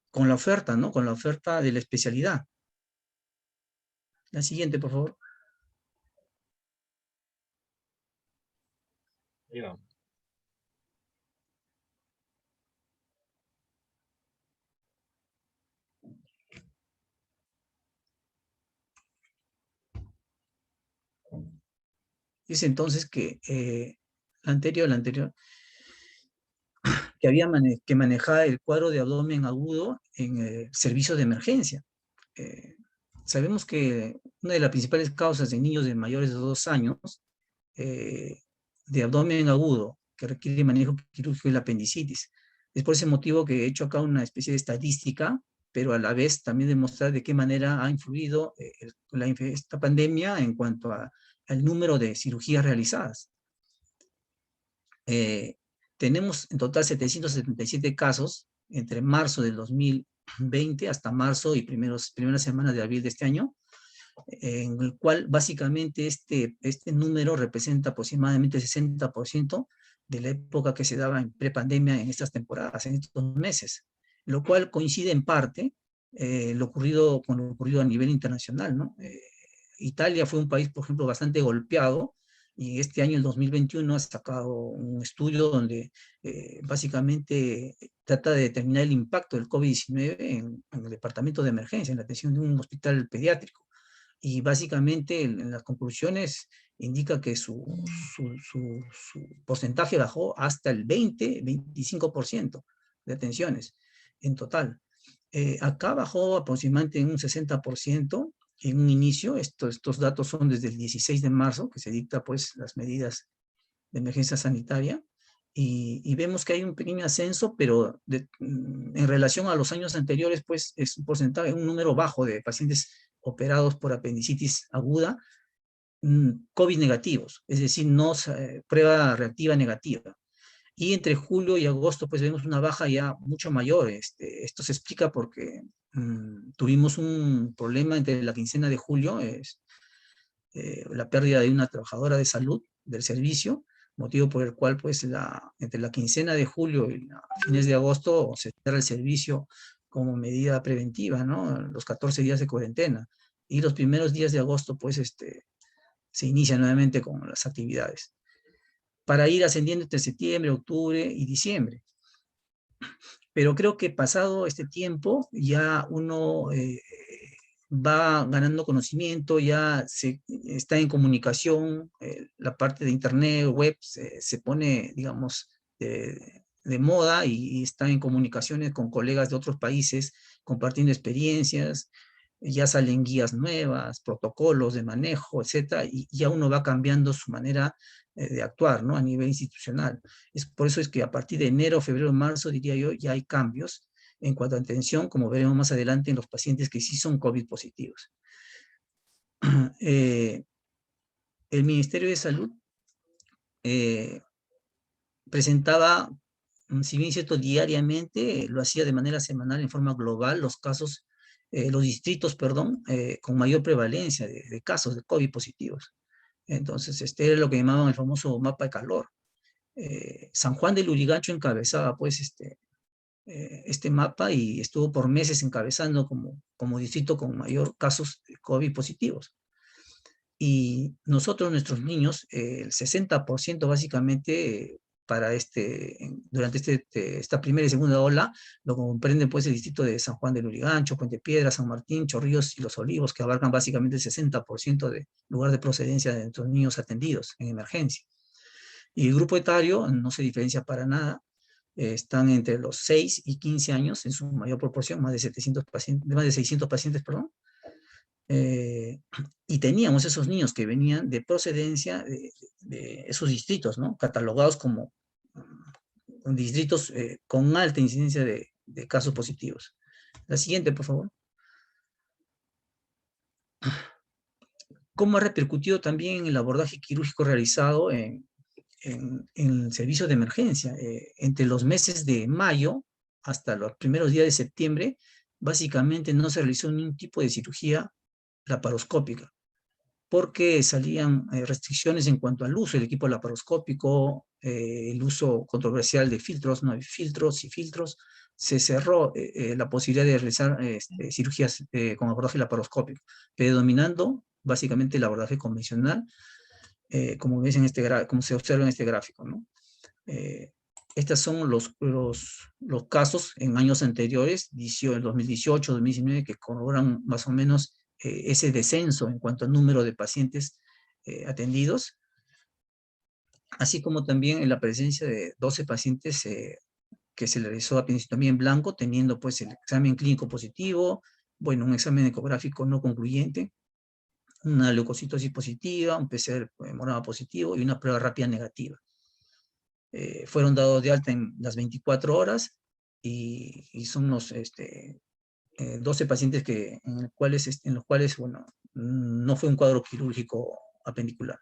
con la oferta, ¿no? Con la oferta de la especialidad. La siguiente, por favor. Ahí vamos. Es entonces que la anterior, que había que manejar el cuadro de abdomen agudo en servicios de emergencia. Sabemos que una de las principales causas en niños de mayores de 2 años de abdomen agudo que requiere manejo quirúrgico es la apendicitis. Es por ese motivo que he hecho acá una especie de estadística, pero a la vez también demostrar de qué manera ha influido esta pandemia en cuanto al número de cirugías realizadas. Tenemos en total 777 casos entre marzo del 2020 hasta marzo y primeras semanas de abril de este año, en el cual básicamente este número representa aproximadamente el 60% de la época que se daba en prepandemia en estas temporadas, en estos meses, lo cual coincide en parte con lo ocurrido a nivel internacional, ¿no? Italia fue un país, por ejemplo, bastante golpeado, y este año, el 2021, ha sacado un estudio donde básicamente trata de determinar el impacto del COVID-19 en el departamento de emergencia, en la atención de un hospital pediátrico. Y básicamente en las conclusiones indica que su porcentaje bajó hasta el 20-25% de atenciones en total. Acá bajó aproximadamente en un 60% en un inicio. Estos datos son desde el 16 de marzo, que se dicta pues las medidas de emergencia sanitaria, y vemos que hay un pequeño ascenso, pero en relación a los años anteriores, pues es un porcentaje, un número bajo de pacientes operados por apendicitis aguda, COVID negativos, es decir, no prueba reactiva negativa. Y entre julio y agosto, pues vemos una baja ya mucho mayor. Esto se explica porque tuvimos un problema entre la quincena de julio, la pérdida de una trabajadora de salud del servicio, motivo por el cual pues entre la quincena de julio y fines de agosto se cierra el servicio como medida preventiva, ¿no? Los 14 días de cuarentena. Y los primeros días de agosto pues se inicia nuevamente con las actividades, para ir ascendiendo entre septiembre, octubre y diciembre. Pero creo que pasado este tiempo ya uno va ganando conocimiento, ya está en comunicación, la parte de internet, web, se pone, digamos, de moda, y está en comunicaciones con colegas de otros países, compartiendo experiencias, ya salen guías nuevas, protocolos de manejo, etcétera, y ya uno va cambiando su manera de actuar, ¿no? A nivel institucional. Por eso es que a partir de enero, febrero, marzo, diría yo, ya hay cambios en cuanto a atención, como veremos más adelante en los pacientes que sí son COVID positivos. El Ministerio de Salud presentaba, si bien es cierto, diariamente, lo hacía de manera semanal en forma global, los casos, los distritos, perdón, con mayor prevalencia de casos de COVID positivos. Entonces, este era lo que llamaban el famoso mapa de calor. San Juan de Lurigancho encabezaba, pues, este mapa, y estuvo por meses encabezando como distrito con mayor casos de COVID positivos. Y nosotros, nuestros niños, el 60% básicamente para durante esta primera y segunda ola, lo comprenden pues el distrito de San Juan del Lurigancho, Puente Piedra, San Martín, Chorrillos y Los Olivos, que abarcan básicamente el 60% del lugar de procedencia de nuestros niños atendidos en emergencia. Y el grupo etario no se diferencia para nada, están entre los 6 y 15 años en su mayor proporción, más de 600 pacientes, perdón. Y teníamos esos niños que venían de procedencia de esos distritos, ¿no? Catalogados como distritos con alta incidencia de casos positivos. La siguiente, por favor. ¿Cómo ha repercutido también en el abordaje quirúrgico realizado en el servicio de emergencia? Entre los meses de mayo hasta los primeros días de septiembre, básicamente no se realizó ningún tipo de cirugía laparoscópica, porque salían restricciones en cuanto al uso del equipo laparoscópico, el uso controversial de filtros, no hay filtros y filtros, se cerró la posibilidad de realizar cirugías con abordaje laparoscópico, predominando básicamente el abordaje convencional, como ves como se observa en este gráfico, ¿no? Estos son los casos en años anteriores, el 2018, 2019, que corroboran más o menos ese descenso en cuanto al número de pacientes atendidos, así como también en la presencia de 12 pacientes que se le realizó apendicectomía en blanco, teniendo pues el examen clínico positivo, bueno, un examen ecográfico no concluyente, una leucocitosis positiva, un PCR morado positivo y una prueba rápida negativa. Fueron dados de alta en las 24 horas y son los 12 pacientes en los cuales, bueno, no fue un cuadro quirúrgico apendicular.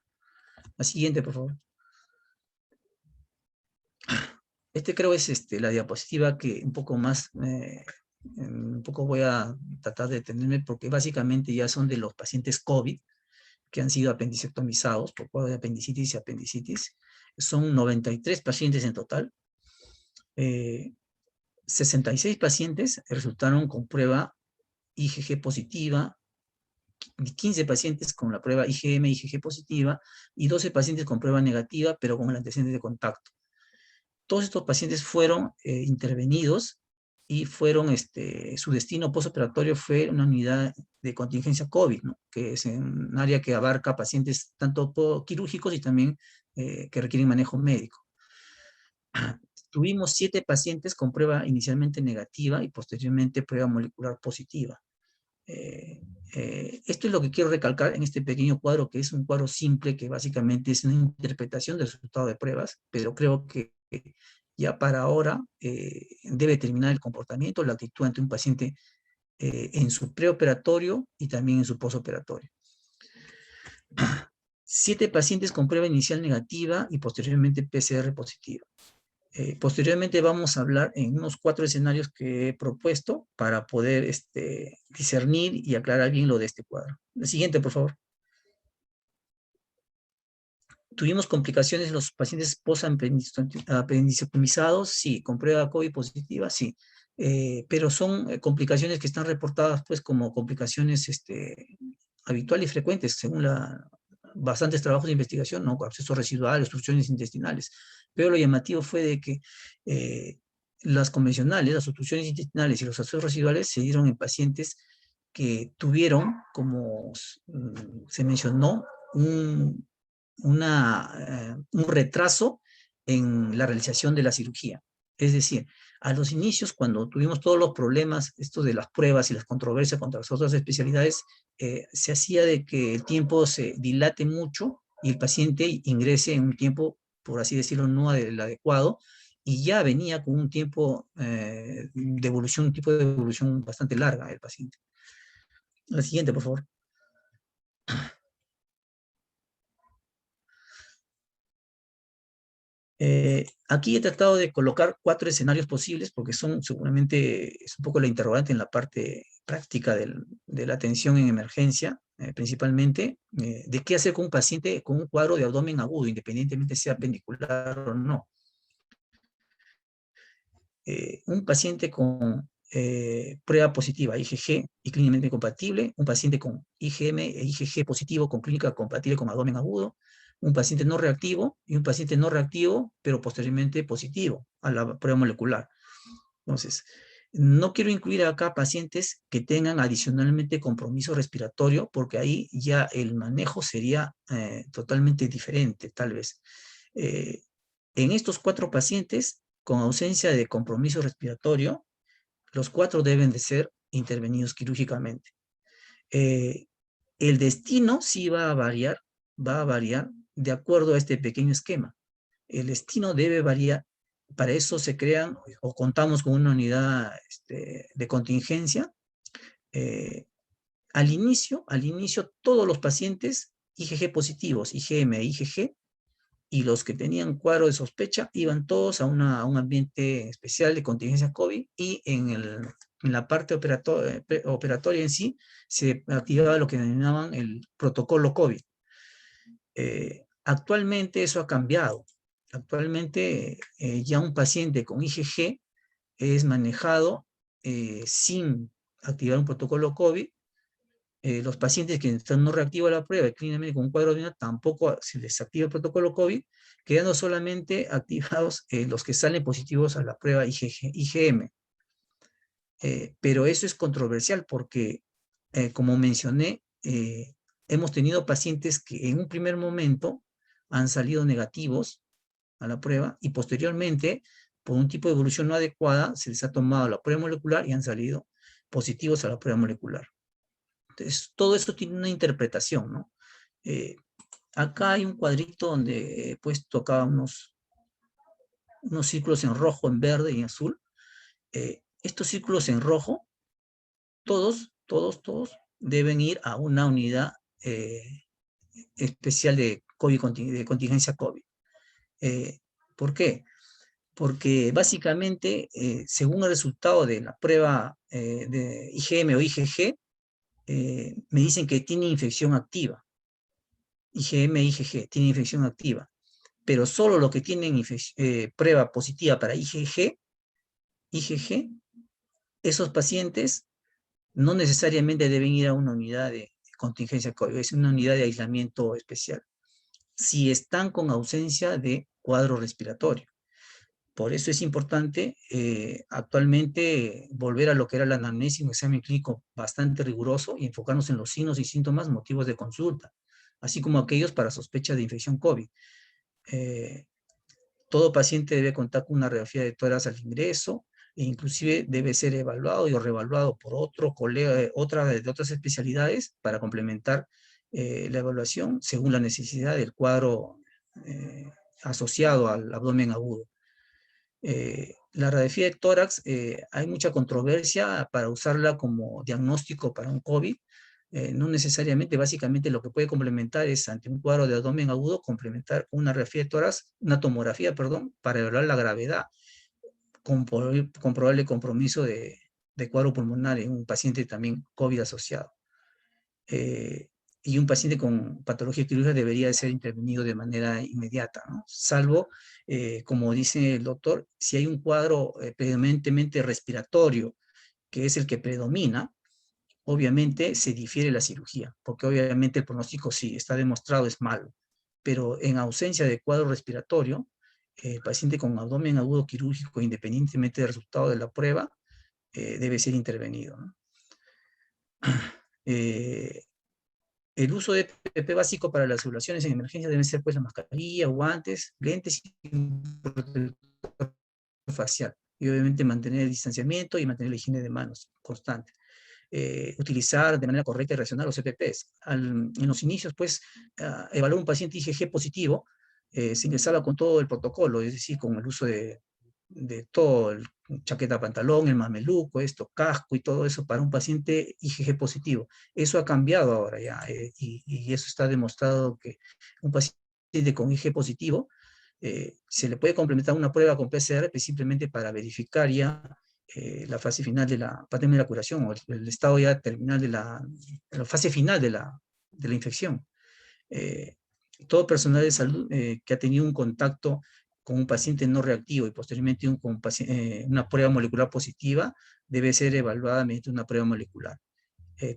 La siguiente, por favor. Creo es la diapositiva que un poco más, un poco voy a tratar de detenerme porque básicamente ya son de los pacientes COVID que han sido apendicectomizados por cuadro de apendicitis y apendicitis. Son 93 pacientes en total. 66 pacientes resultaron con prueba IgG positiva, 15 pacientes con la prueba IgM-IgG positiva y 12 pacientes con prueba negativa, pero con el antecedente de contacto. Todos estos pacientes fueron intervenidos y su destino postoperatorio fue una unidad de contingencia COVID, ¿no? Que es un área que abarca pacientes tanto quirúrgicos y también que requieren manejo médico. Tuvimos 7 pacientes con prueba inicialmente negativa y posteriormente prueba molecular positiva. Esto es lo que quiero recalcar en este pequeño cuadro, que es un cuadro simple, que básicamente es una interpretación del resultado de pruebas, pero creo que ya para ahora debe determinar el comportamiento, la actitud ante un paciente en su preoperatorio y también en su postoperatorio. 7 pacientes con prueba inicial negativa y posteriormente PCR positiva. Posteriormente vamos a hablar en unos 4 escenarios que he propuesto para poder discernir y aclarar bien lo de este cuadro. El siguiente, por favor. ¿Tuvimos complicaciones en los pacientes post-apendicectomizados? Sí. ¿Con prueba COVID positiva? Sí. Pero son complicaciones que están reportadas pues como complicaciones habituales y frecuentes, según bastantes trabajos de investigación, ¿no? Abscesos residuales, obstrucciones intestinales. Pero lo llamativo fue de que las convencionales, las obstrucciones intestinales y los abscesos residuales se dieron en pacientes que tuvieron, como se mencionó, un retraso en la realización de la cirugía. Es decir, a los inicios, cuando tuvimos todos los problemas, esto de las pruebas y las controversias contra las otras especialidades, se hacía de que el tiempo se dilate mucho y el paciente ingrese en un tiempo, por así decirlo, no el adecuado, y ya venía con un tiempo de evolución, un tipo de evolución bastante larga el paciente. La siguiente, por favor. Aquí he tratado de colocar 4 escenarios posibles porque seguramente es un poco la interrogante en la parte práctica de la atención en emergencia, principalmente, de qué hacer con un paciente con un cuadro de abdomen agudo, independientemente sea apendicular o no. Un paciente con prueba positiva IgG y clínicamente compatible, un paciente con IgM e IgG positivo con clínica compatible con abdomen agudo, un paciente no reactivo y un paciente no reactivo, pero posteriormente positivo a la prueba molecular. Entonces, no quiero incluir acá pacientes que tengan adicionalmente compromiso respiratorio, porque ahí ya el manejo sería totalmente diferente, tal vez. En estos 4 pacientes con ausencia de compromiso respiratorio, los 4 deben de ser intervenidos quirúrgicamente. El destino sí va a variar de acuerdo a este pequeño esquema. El destino debe variar. Para eso se crean o contamos con una unidad de contingencia. Al inicio, todos los pacientes IgG positivos, IgM e IgG, y los que tenían cuadro de sospecha iban todos a un ambiente especial de contingencia COVID, y en la parte operatoria en sí se activaba lo que denominaban el protocolo COVID. Actualmente eso ha cambiado. Actualmente ya un paciente con IgG es manejado sin activar un protocolo COVID. Los pacientes que están no reactivos a la prueba y clínicamente con un cuadro de tampoco se les activa el protocolo COVID, quedando solamente activados los que salen positivos a la prueba IgM. Pero eso es controversial porque, como mencioné, hemos tenido pacientes que en un primer momento han salido negativos a la prueba y posteriormente, por un tipo de evolución no adecuada, se les ha tomado la prueba molecular y han salido positivos a la prueba molecular. Entonces, todo eso tiene una interpretación, ¿no? Acá hay un cuadrito donde he puesto acá unos círculos en rojo, en verde y en azul. Estos círculos en rojo, todos deben ir a una unidad especial de contingencia COVID. ¿Por qué? Porque básicamente, según el resultado de la prueba de IgM o IgG, me dicen que tiene infección activa. IgM, IgG, tiene infección activa. Pero solo los que tienen prueba positiva para IgG, esos pacientes no necesariamente deben ir a una unidad de contingencia COVID, es una unidad de aislamiento especial, si están con ausencia de cuadro respiratorio. Por eso es importante actualmente volver a lo que era la anamnesis, un examen clínico bastante riguroso, y enfocarnos en los signos y síntomas, motivos de consulta, así como aquellos para sospecha de infección COVID. Todo paciente debe contar con una radiografía de tórax al ingreso, e inclusive debe ser evaluado y revaluado por otro colega de otras especialidades para complementar la evaluación según la necesidad del cuadro asociado al abdomen agudo. La radiografía de tórax, hay mucha controversia para usarla como diagnóstico para un COVID. No necesariamente, básicamente lo que puede complementar es, ante un cuadro de abdomen agudo, complementar una radiografía de tórax, una tomografía, perdón, para evaluar la gravedad con probable compromiso de cuadro pulmonar en un paciente también COVID asociado. Y un paciente con patología quirúrgica debería de ser intervenido de manera inmediata, ¿no? Salvo, como dice el doctor, si hay un cuadro predominantemente respiratorio, que es el que predomina, obviamente se difiere la cirugía, porque obviamente el pronóstico, sí, está demostrado, es malo. Pero en ausencia de cuadro respiratorio, el paciente con abdomen agudo quirúrgico, independientemente del resultado de la prueba, debe ser intervenido, ¿no? El uso de PPP básico para las evaluaciones en emergencia deben ser, pues, la mascarilla, guantes, lentes y protector facial. Y obviamente mantener el distanciamiento y mantener la higiene de manos constante. Utilizar de manera correcta y racional los EPPs. En los inicios, pues, evaluar un paciente IgG positivo, se ingresaba con todo el protocolo, es decir, con el uso de todo, el chaqueta pantalón, el mameluco, casco y todo eso para un paciente IgG positivo. Eso ha cambiado ahora ya, y eso está demostrado que un paciente con IgG positivo se le puede complementar una prueba con PCR, pues, simplemente para verificar ya la fase final de la pandemia de la curación, o el estado ya terminal de la fase final de la infección. Todo personal de salud que ha tenido un contacto con un paciente no reactivo y posteriormente una prueba molecular positiva debe ser evaluada mediante una prueba molecular.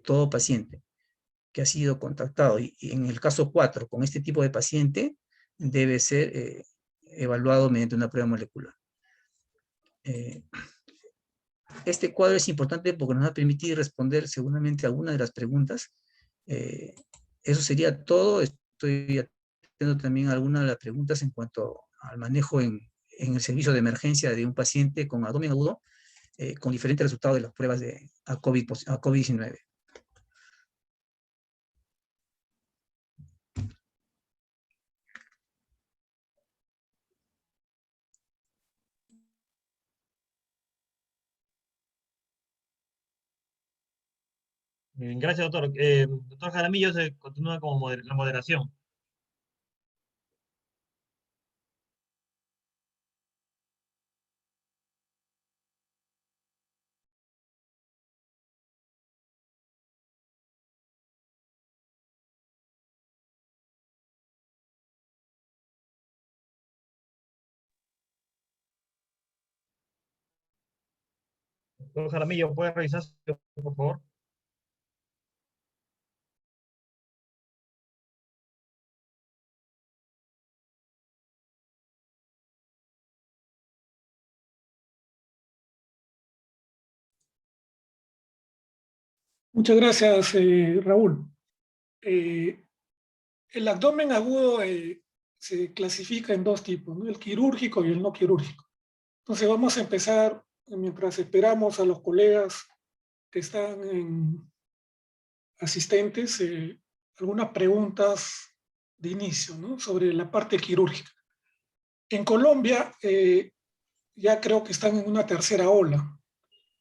Todo paciente. que ha sido contactado. Y en el caso 4, con este tipo de paciente, debe ser evaluado mediante una prueba molecular. Este cuadro es importante porque nos va a permitir responder seguramente algunas de las preguntas. Eso sería todo. Estoy atendiendo también algunas de las preguntas en cuanto al manejo en el servicio de emergencia de un paciente con abdomen agudo, con diferentes resultados de las pruebas a COVID-19. Gracias, doctor. Doctor Jaramillo se continúa como la moderación. Doctor Jaramillo, ¿puede revisar, por favor? Muchas gracias, Raúl. El abdomen agudo se clasifica en dos tipos, ¿no? El quirúrgico y el no quirúrgico. Entonces vamos a empezar, mientras esperamos a los colegas que están asistentes, algunas preguntas de inicio, ¿no? Sobre la parte quirúrgica. En Colombia ya creo que están en una tercera ola.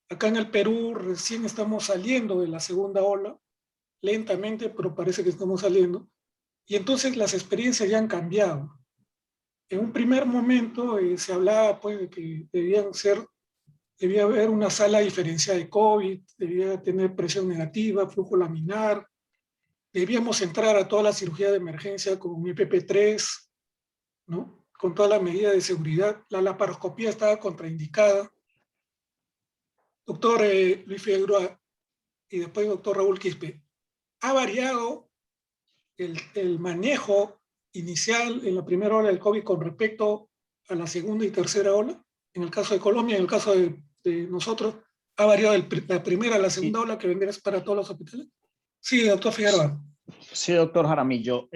Acá en el Perú recién estamos saliendo de la segunda ola, lentamente, pero parece que estamos saliendo. Y entonces las experiencias ya han cambiado. En un primer momento se hablaba pues, de que debía haber una sala diferenciada de COVID, debía tener presión negativa, flujo laminar, debíamos entrar a toda la cirugía de emergencia con IPP3, ¿no? Con toda la medida de seguridad. La laparoscopía estaba contraindicada. Doctor Luis Figueroa y después doctor Raúl Quispe, ¿ha variado el manejo inicial en la primera ola del COVID con respecto a la segunda y tercera ola? En el caso de Colombia, en el caso de nosotros, ¿ha variado la primera a la segunda ola que vendría para todos los hospitales? Sí, doctor Figueroa. Sí, doctor Jaramillo.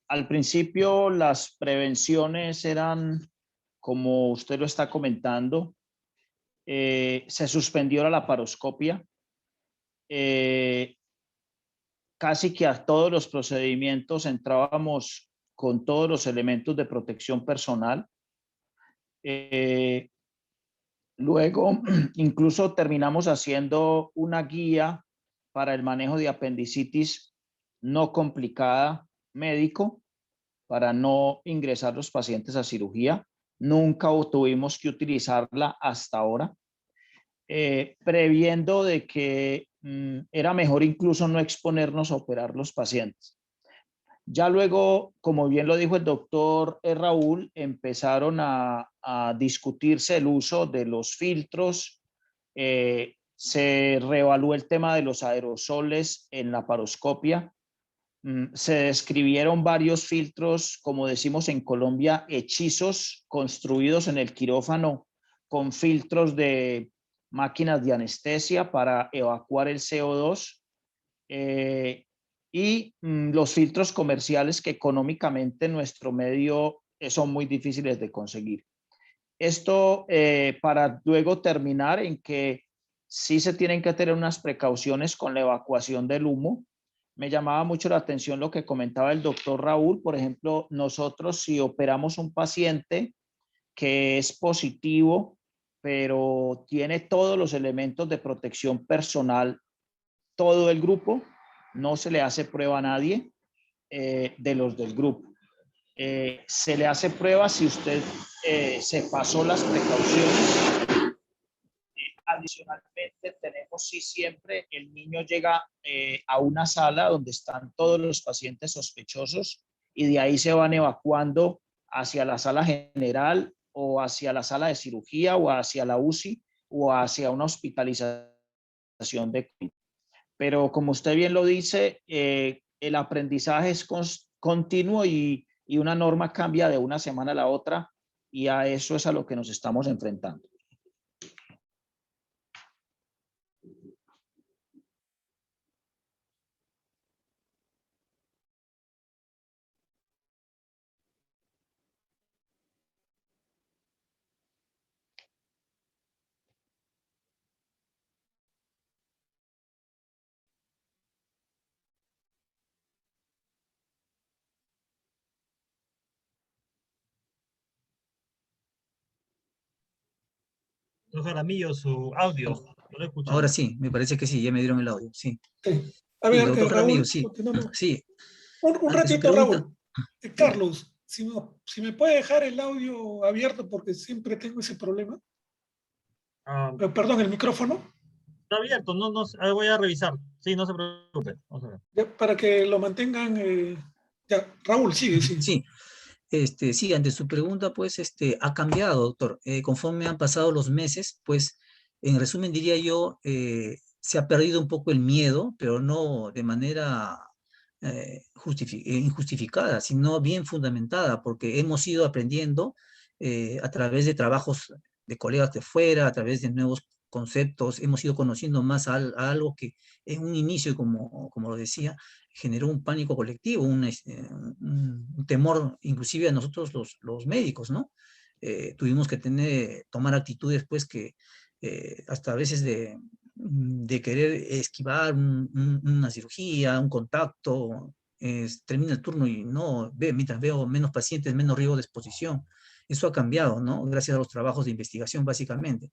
Al principio las prevenciones eran, como usted lo está comentando, se suspendió la laparoscopia. Casi que a todos los procedimientos entrábamos con todos los elementos de protección personal. Luego, incluso terminamos haciendo una guía para el manejo de apendicitis no complicada médico para no ingresar los pacientes a cirugía. Nunca tuvimos que utilizarla hasta ahora, previendo de que era mejor incluso no exponernos a operar los pacientes. Ya luego, como bien lo dijo el doctor Raúl, empezaron a discutirse el uso de los filtros. Se reevaluó el tema de los aerosoles en la laparoscopia. Se describieron varios filtros, como decimos en Colombia, hechizos construidos en el quirófano con filtros de máquinas de anestesia para evacuar el CO2. Y los filtros comerciales que económicamente en nuestro medio son muy difíciles de conseguir. Esto para luego terminar en que sí se tienen que tener unas precauciones con la evacuación del humo. Me llamaba mucho la atención lo que comentaba el doctor Raúl. Por ejemplo, nosotros si operamos un paciente que es positivo, pero tiene todos los elementos de protección personal, todo el grupo, no se le hace prueba a nadie de los del grupo. Se le hace prueba si usted se pasó las precauciones. Adicionalmente, tenemos sí siempre el niño llega a una sala donde están todos los pacientes sospechosos y de ahí se van evacuando hacia la sala general o hacia la sala de cirugía o hacia la UCI o hacia una hospitalización de COVID. pero como usted bien lo dice, el aprendizaje es continuo y una norma cambia de una semana a la otra y a eso es a lo que nos estamos enfrentando. Don Jaramillo, su audio, no lo Ahora escuchamos. sí, me parece que sí, ya me dieron el audio, sí. Sí. A Sí, ver, doctor Jaramillo, Raúl, sí, continuamos. sí. Un Ante su ratito, pregunta, Raúl. dígame. Carlos, si me puede dejar el audio abierto porque siempre tengo ese problema. Ah, Perdón, el micrófono, está abierto, voy a revisar. Sí, no se preocupe. Vamos a ver. ya, para que lo mantengan. Ya, Raúl, sigue, Ujú, sigue. sí, sí, ante su pregunta, pues, ha cambiado, doctor. Conforme han pasado los meses, pues, en resumen diría yo, se ha perdido un poco el miedo, pero no de manera injustificada, sino bien fundamentada, porque hemos ido aprendiendo a través de trabajos de colegas de fuera, a través de nuevos conceptos, hemos ido conociendo más a algo que en un inicio, como lo decía, generó un pánico colectivo, un temor, inclusive a nosotros los médicos, ¿no? Tuvimos que tomar actitudes, pues, que hasta a veces de querer esquivar una cirugía, un contacto, termina el turno y no, mientras veo menos pacientes, menos riesgo de exposición. Eso ha cambiado, ¿no? Gracias a los trabajos de investigación, básicamente.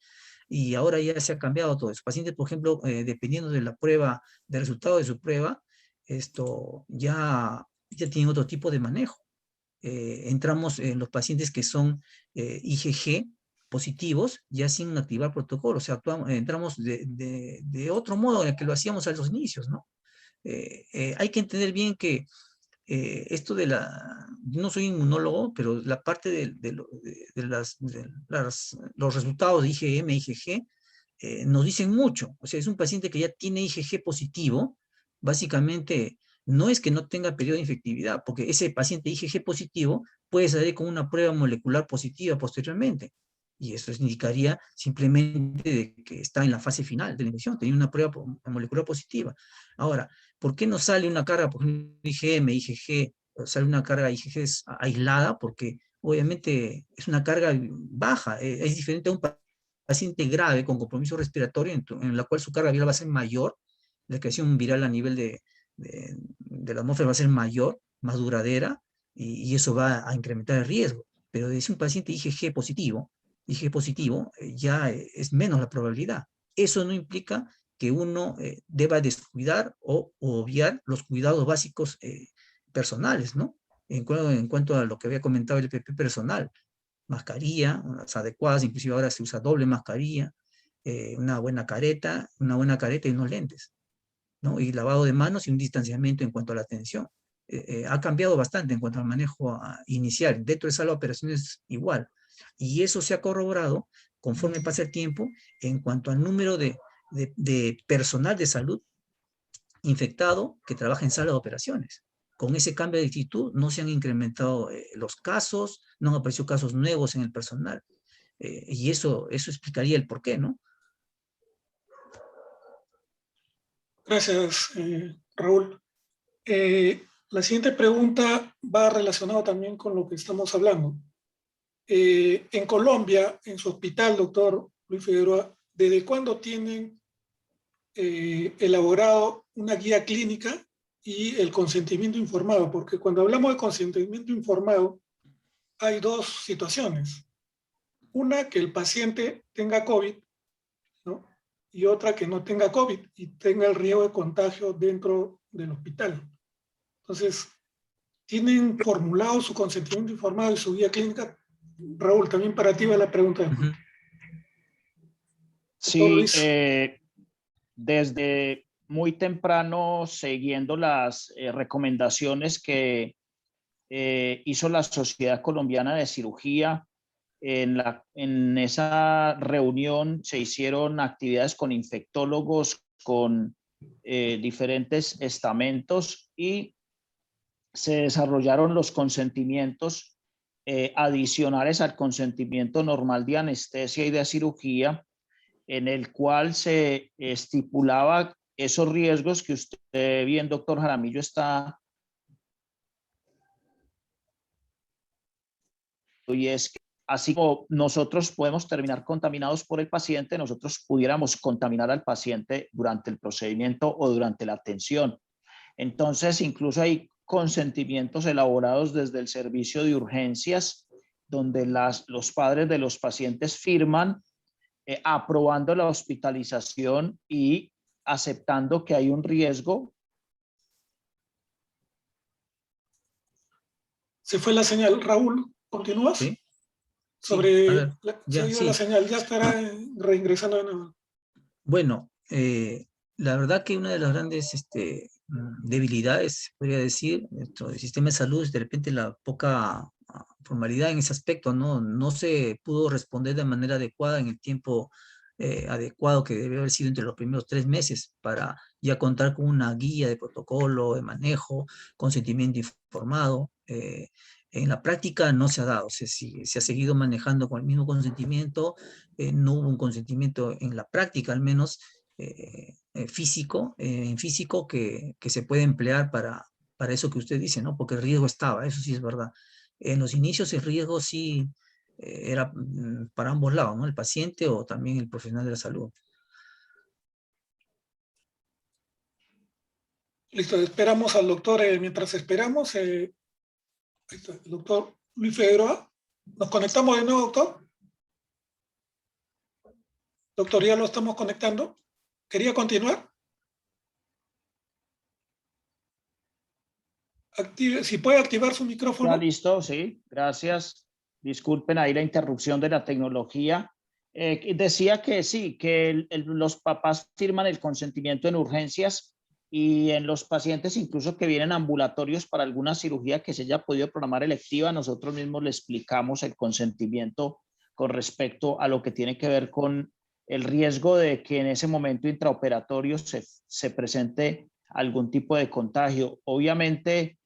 Y ahora ya se ha cambiado todo eso. Pacientes, por ejemplo, dependiendo de la prueba, del resultado de su prueba, esto ya tienen otro tipo de manejo. Entramos en los pacientes que son IgG positivos, ya sin activar protocolo, o sea, entramos de otro modo en el que lo hacíamos a los inicios, ¿no? Hay que entender bien que esto no soy inmunólogo, pero la parte los resultados de IgM, IgG, nos dicen mucho. O sea, es un paciente que ya tiene IgG positivo, básicamente no es que no tenga periodo de infectividad, porque ese paciente IgG positivo puede salir con una prueba molecular positiva posteriormente. Y eso indicaría simplemente de que está en la fase final de la infección, tenía una prueba molecular positiva. Ahora, ¿por qué no sale una carga, por ejemplo, IgM, IgG, sale una carga IgG aislada? Porque obviamente es una carga baja, es diferente a un paciente grave con compromiso respiratorio en la cual su carga viral va a ser mayor, la creación viral a nivel de la atmósfera va a ser mayor, más duradera, y eso va a incrementar el riesgo. Pero es un paciente IgG positivo, ya es menos la probabilidad. Eso no implica que uno deba descuidar o obviar los cuidados básicos personales, ¿no? En cuanto a lo que había comentado el EPP personal, mascarilla, las adecuadas, inclusive ahora se usa doble mascarilla, una buena careta y unos lentes, ¿no? Y lavado de manos y un distanciamiento en cuanto a la atención. Ha cambiado bastante en cuanto al manejo inicial. Dentro de sala de operaciones igual. Y eso se ha corroborado conforme pasa el tiempo en cuanto al número de personal de salud infectado que trabaja en sala de operaciones. Con ese cambio de actitud no se han incrementado los casos, no han aparecido casos nuevos en el personal. Y eso explicaría el por qué, ¿no? Gracias, Raúl. La siguiente pregunta va relacionada también con lo que estamos hablando. En Colombia, en su hospital, doctor Luis Figueroa, ¿desde cuándo tienen elaborado una guía clínica y el consentimiento informado? Porque cuando hablamos de consentimiento informado, hay dos situaciones. Una, que el paciente tenga COVID, ¿no? Y otra, que no tenga COVID y tenga el riesgo de contagio dentro del hospital. Entonces, ¿tienen formulado su consentimiento informado y su guía clínica? Raúl, también para ti va la pregunta. Uh-huh. Doctor Sí, Luis. desde muy temprano, siguiendo las recomendaciones que hizo la Sociedad Colombiana de Cirugía, en esa reunión se hicieron actividades con infectólogos, con diferentes estamentos y se desarrollaron los consentimientos adicionales al consentimiento normal de anestesia y de cirugía, en el cual se estipulaba esos riesgos que usted bien, doctor Jaramillo, está. Y es que así como nosotros podemos terminar contaminados por el paciente, nosotros pudiéramos contaminar al paciente durante el procedimiento o durante la atención. Entonces, incluso hay consentimientos elaborados desde el servicio de urgencias, donde los padres de los pacientes firman aprobando la hospitalización y aceptando que hay un riesgo. Se fue la señal. Raúl, ¿continúas? Sí. Sobre Sí, se ha ido la señal, ya estará reingresando de nuevo. Bueno, la verdad que una de las grandes debilidades, podría decir, dentro del sistema de salud es de repente la poca formalidad en ese aspecto, ¿no? No se pudo responder de manera adecuada en el tiempo adecuado que debe haber sido entre los primeros 3 meses para ya contar con una guía de protocolo, de manejo, consentimiento informado. En la práctica no se ha dado, se ha seguido manejando con el mismo consentimiento, no hubo un consentimiento en la práctica, al menos físico, en físico que se puede emplear para eso que usted dice, ¿no? Porque el riesgo estaba, eso sí es verdad. En los inicios el riesgo sí era para ambos lados, ¿no? El paciente o también el profesional de la salud. Listo, esperamos al doctor. Mientras esperamos, ahí está, el doctor Luis Figueroa. ¿Nos conectamos de nuevo, doctor? Doctor, ya lo estamos conectando. ¿Quería continuar? Si puede activar su micrófono. Ya listo, sí, gracias. Disculpen ahí la interrupción de la tecnología. Decía que sí, que los papás firman el consentimiento en urgencias y en los pacientes incluso que vienen ambulatorios para alguna cirugía que se haya podido programar electiva, nosotros mismos le explicamos el consentimiento con respecto a lo que tiene que ver con el riesgo de que en ese momento intraoperatorio se presente algún tipo de contagio. Obviamente,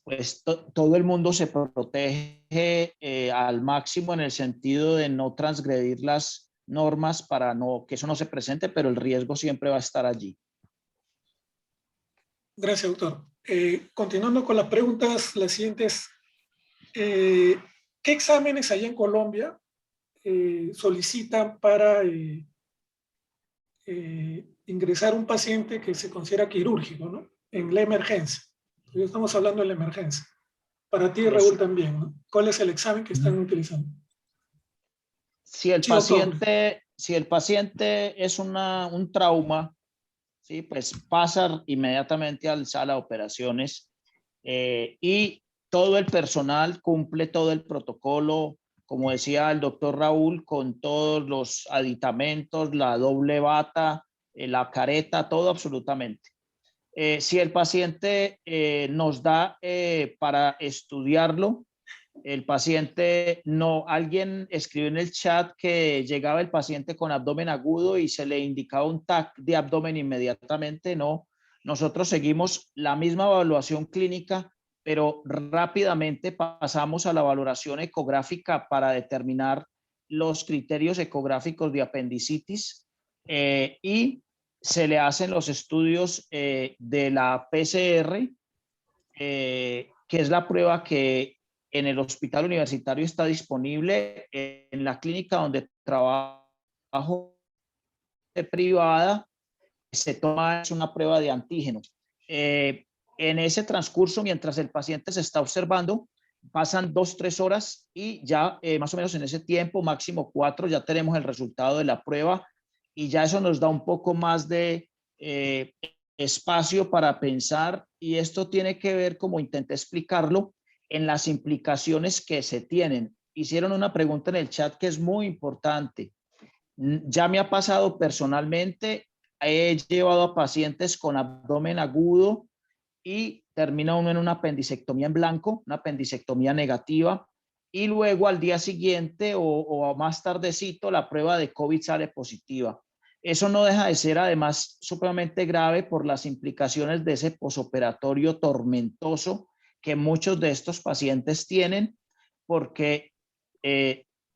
pues todo el mundo se protege al máximo en el sentido de no transgredir las normas para que eso no se presente, pero el riesgo siempre va a estar allí. Gracias, doctor. Continuando con las preguntas, las siguientes. ¿Qué exámenes allá en Colombia solicitan para ingresar un paciente que se considera quirúrgico, ¿no? En la emergencia? Estamos hablando de la emergencia. Para ti, Raúl, también, ¿no? ¿Cuál es el examen que están utilizando? Si el paciente es un trauma, ¿sí? Pues pasa inmediatamente a la sala de operaciones y todo el personal cumple todo el protocolo, como decía el doctor Raúl, con todos los aditamentos, la doble bata, la careta, todo absolutamente. Si el paciente nos da para estudiarlo, el paciente no, alguien escribió en el chat que llegaba el paciente con abdomen agudo y se le indicaba un TAC de abdomen inmediatamente. No, nosotros seguimos la misma evaluación clínica, pero rápidamente pasamos a la valoración ecográfica para determinar los criterios ecográficos de apendicitis y se le hacen los estudios de la PCR, que es la prueba que en el hospital universitario está disponible. En la clínica donde trabajo privada se toma una prueba de antígeno. En ese transcurso, mientras el paciente se está observando, pasan 2-3 horas y ya más o menos en ese tiempo, máximo 4, ya tenemos el resultado de la prueba y ya eso nos da un poco más de espacio para pensar, y esto tiene que ver, como intenté explicarlo, en las implicaciones que se tienen. Hicieron una pregunta en el chat que es muy importante. Ya me ha pasado personalmente, he llevado a pacientes con abdomen agudo y termina uno en una apendicectomía en blanco, una apendicectomía negativa, y luego al día siguiente o más tardecito la prueba de COVID sale positiva. Eso no deja de ser además supremamente grave por las implicaciones de ese posoperatorio tormentoso que muchos de estos pacientes tienen, porque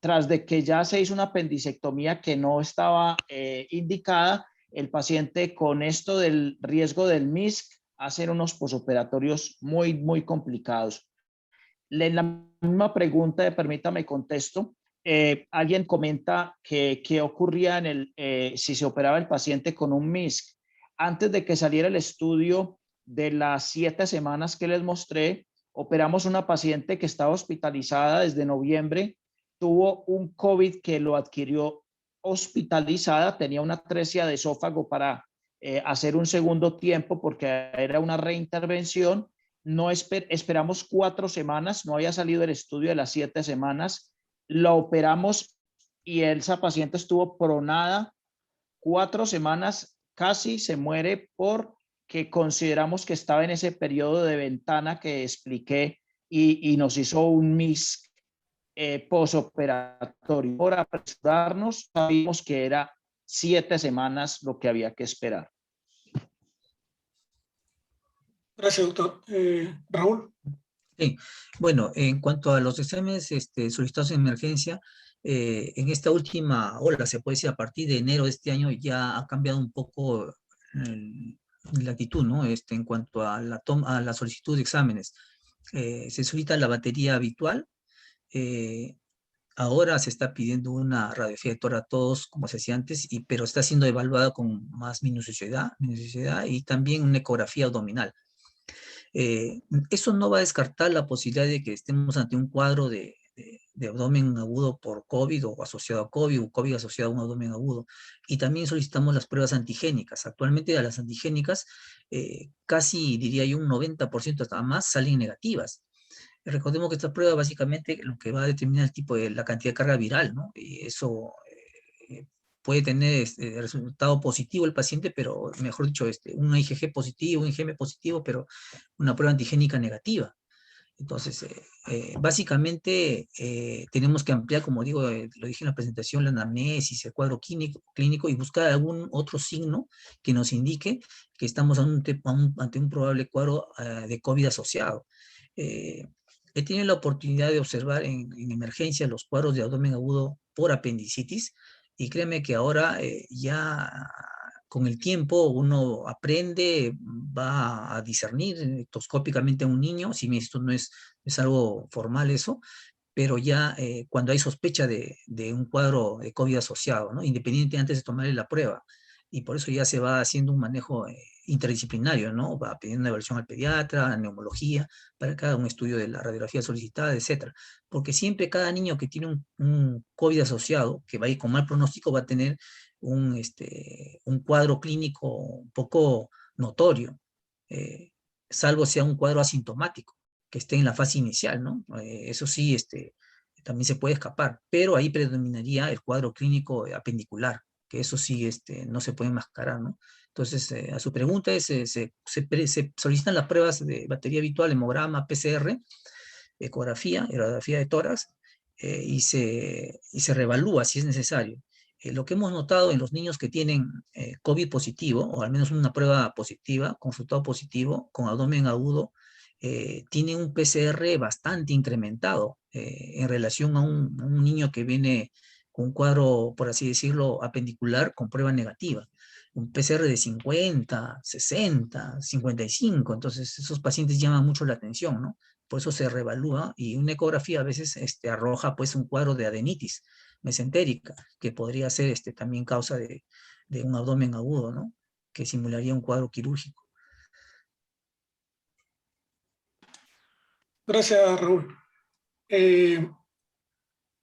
tras de que ya se hizo una apendicectomía que no estaba indicada, el paciente con esto del riesgo del MISC hace unos posoperatorios muy, muy complicados. En la misma pregunta, permítame contesto, alguien comenta que qué ocurría si se operaba el paciente con un MISC. Antes de que saliera el estudio de las 7 semanas que les mostré, operamos una paciente que estaba hospitalizada desde noviembre, tuvo un COVID que lo adquirió hospitalizada, tenía una atresia de esófago para hacer un segundo tiempo porque era una reintervención. No esperamos 4 semanas, no había salido el estudio de las 7 semanas, la operamos y esa paciente estuvo pronada 4 semanas, casi se muere porque consideramos que estaba en ese periodo de ventana que expliqué y nos hizo un MISC posoperatorio. Por apresurarnos, sabíamos que era 7 semanas lo que había que esperar. Gracias, doctor. Raúl. Sí. Bueno, en cuanto a los exámenes solicitados en emergencia, en esta última ola, se puede decir a partir de enero de este año, ya ha cambiado un poco la actitud, ¿no? En cuanto a la solicitud de exámenes. Se solicita la batería habitual. Ahora se está pidiendo una radiografía de tórax a todos, como se hacía antes, pero está siendo evaluada con más minuciosidad y también una ecografía abdominal. Eso no va a descartar la posibilidad de que estemos ante un cuadro de abdomen agudo por COVID o asociado a COVID o COVID asociado a un abdomen agudo. Y también solicitamos las pruebas antigénicas. Actualmente a las antigénicas casi diría yo un 90% hasta más salen negativas. Recordemos que esta prueba básicamente lo que va a determinar el tipo de la cantidad de carga viral, ¿no? Y eso puede tener resultado positivo el paciente, pero mejor dicho, un IgG positivo, un IgM positivo, pero una prueba antigénica negativa. Entonces, básicamente tenemos que ampliar, como digo, lo dije en la presentación, la anamnesis, el cuadro clínico y buscar algún otro signo que nos indique que estamos ante un probable cuadro de COVID asociado. He tenido la oportunidad de observar en emergencia los cuadros de abdomen agudo por apendicitis y créeme que ahora ya con el tiempo uno aprende, va a discernir ectoscópicamente a un niño, si bien esto no es algo formal eso, pero ya cuando hay sospecha de un cuadro de COVID asociado, ¿no? Independiente antes de tomarle la prueba. Y por eso ya se va haciendo un manejo interdisciplinario, ¿no? Va pidiendo una evaluación al pediatra, a neumología, para cada un estudio de la radiografía solicitada, etcétera. Porque siempre cada niño que tiene un COVID asociado, que va a ir con mal pronóstico, va a tener un cuadro clínico un poco notorio, salvo sea un cuadro asintomático, que esté en la fase inicial, ¿no? Eso sí, también se puede escapar, pero ahí predominaría el cuadro clínico apendicular, que eso sí no se puede enmascarar, ¿no? Entonces, a su pregunta se solicitan las pruebas de batería habitual, hemograma, PCR, ecografía, radiografía de tórax, y se reevalúa si es necesario. Lo que hemos notado en los niños que tienen COVID positivo, o al menos una prueba positiva, con resultado positivo, con abdomen agudo, tiene un PCR bastante incrementado en relación a un niño que viene con un cuadro, por así decirlo, apendicular con prueba negativa. Un PCR de 50, 60, 55, entonces esos pacientes llaman mucho la atención, ¿no? Por eso se reevalúa y una ecografía a veces arroja pues un cuadro de adenitis mesentérica, que podría ser también causa de un abdomen agudo, ¿no? Que simularía un cuadro quirúrgico. Gracias, Raúl.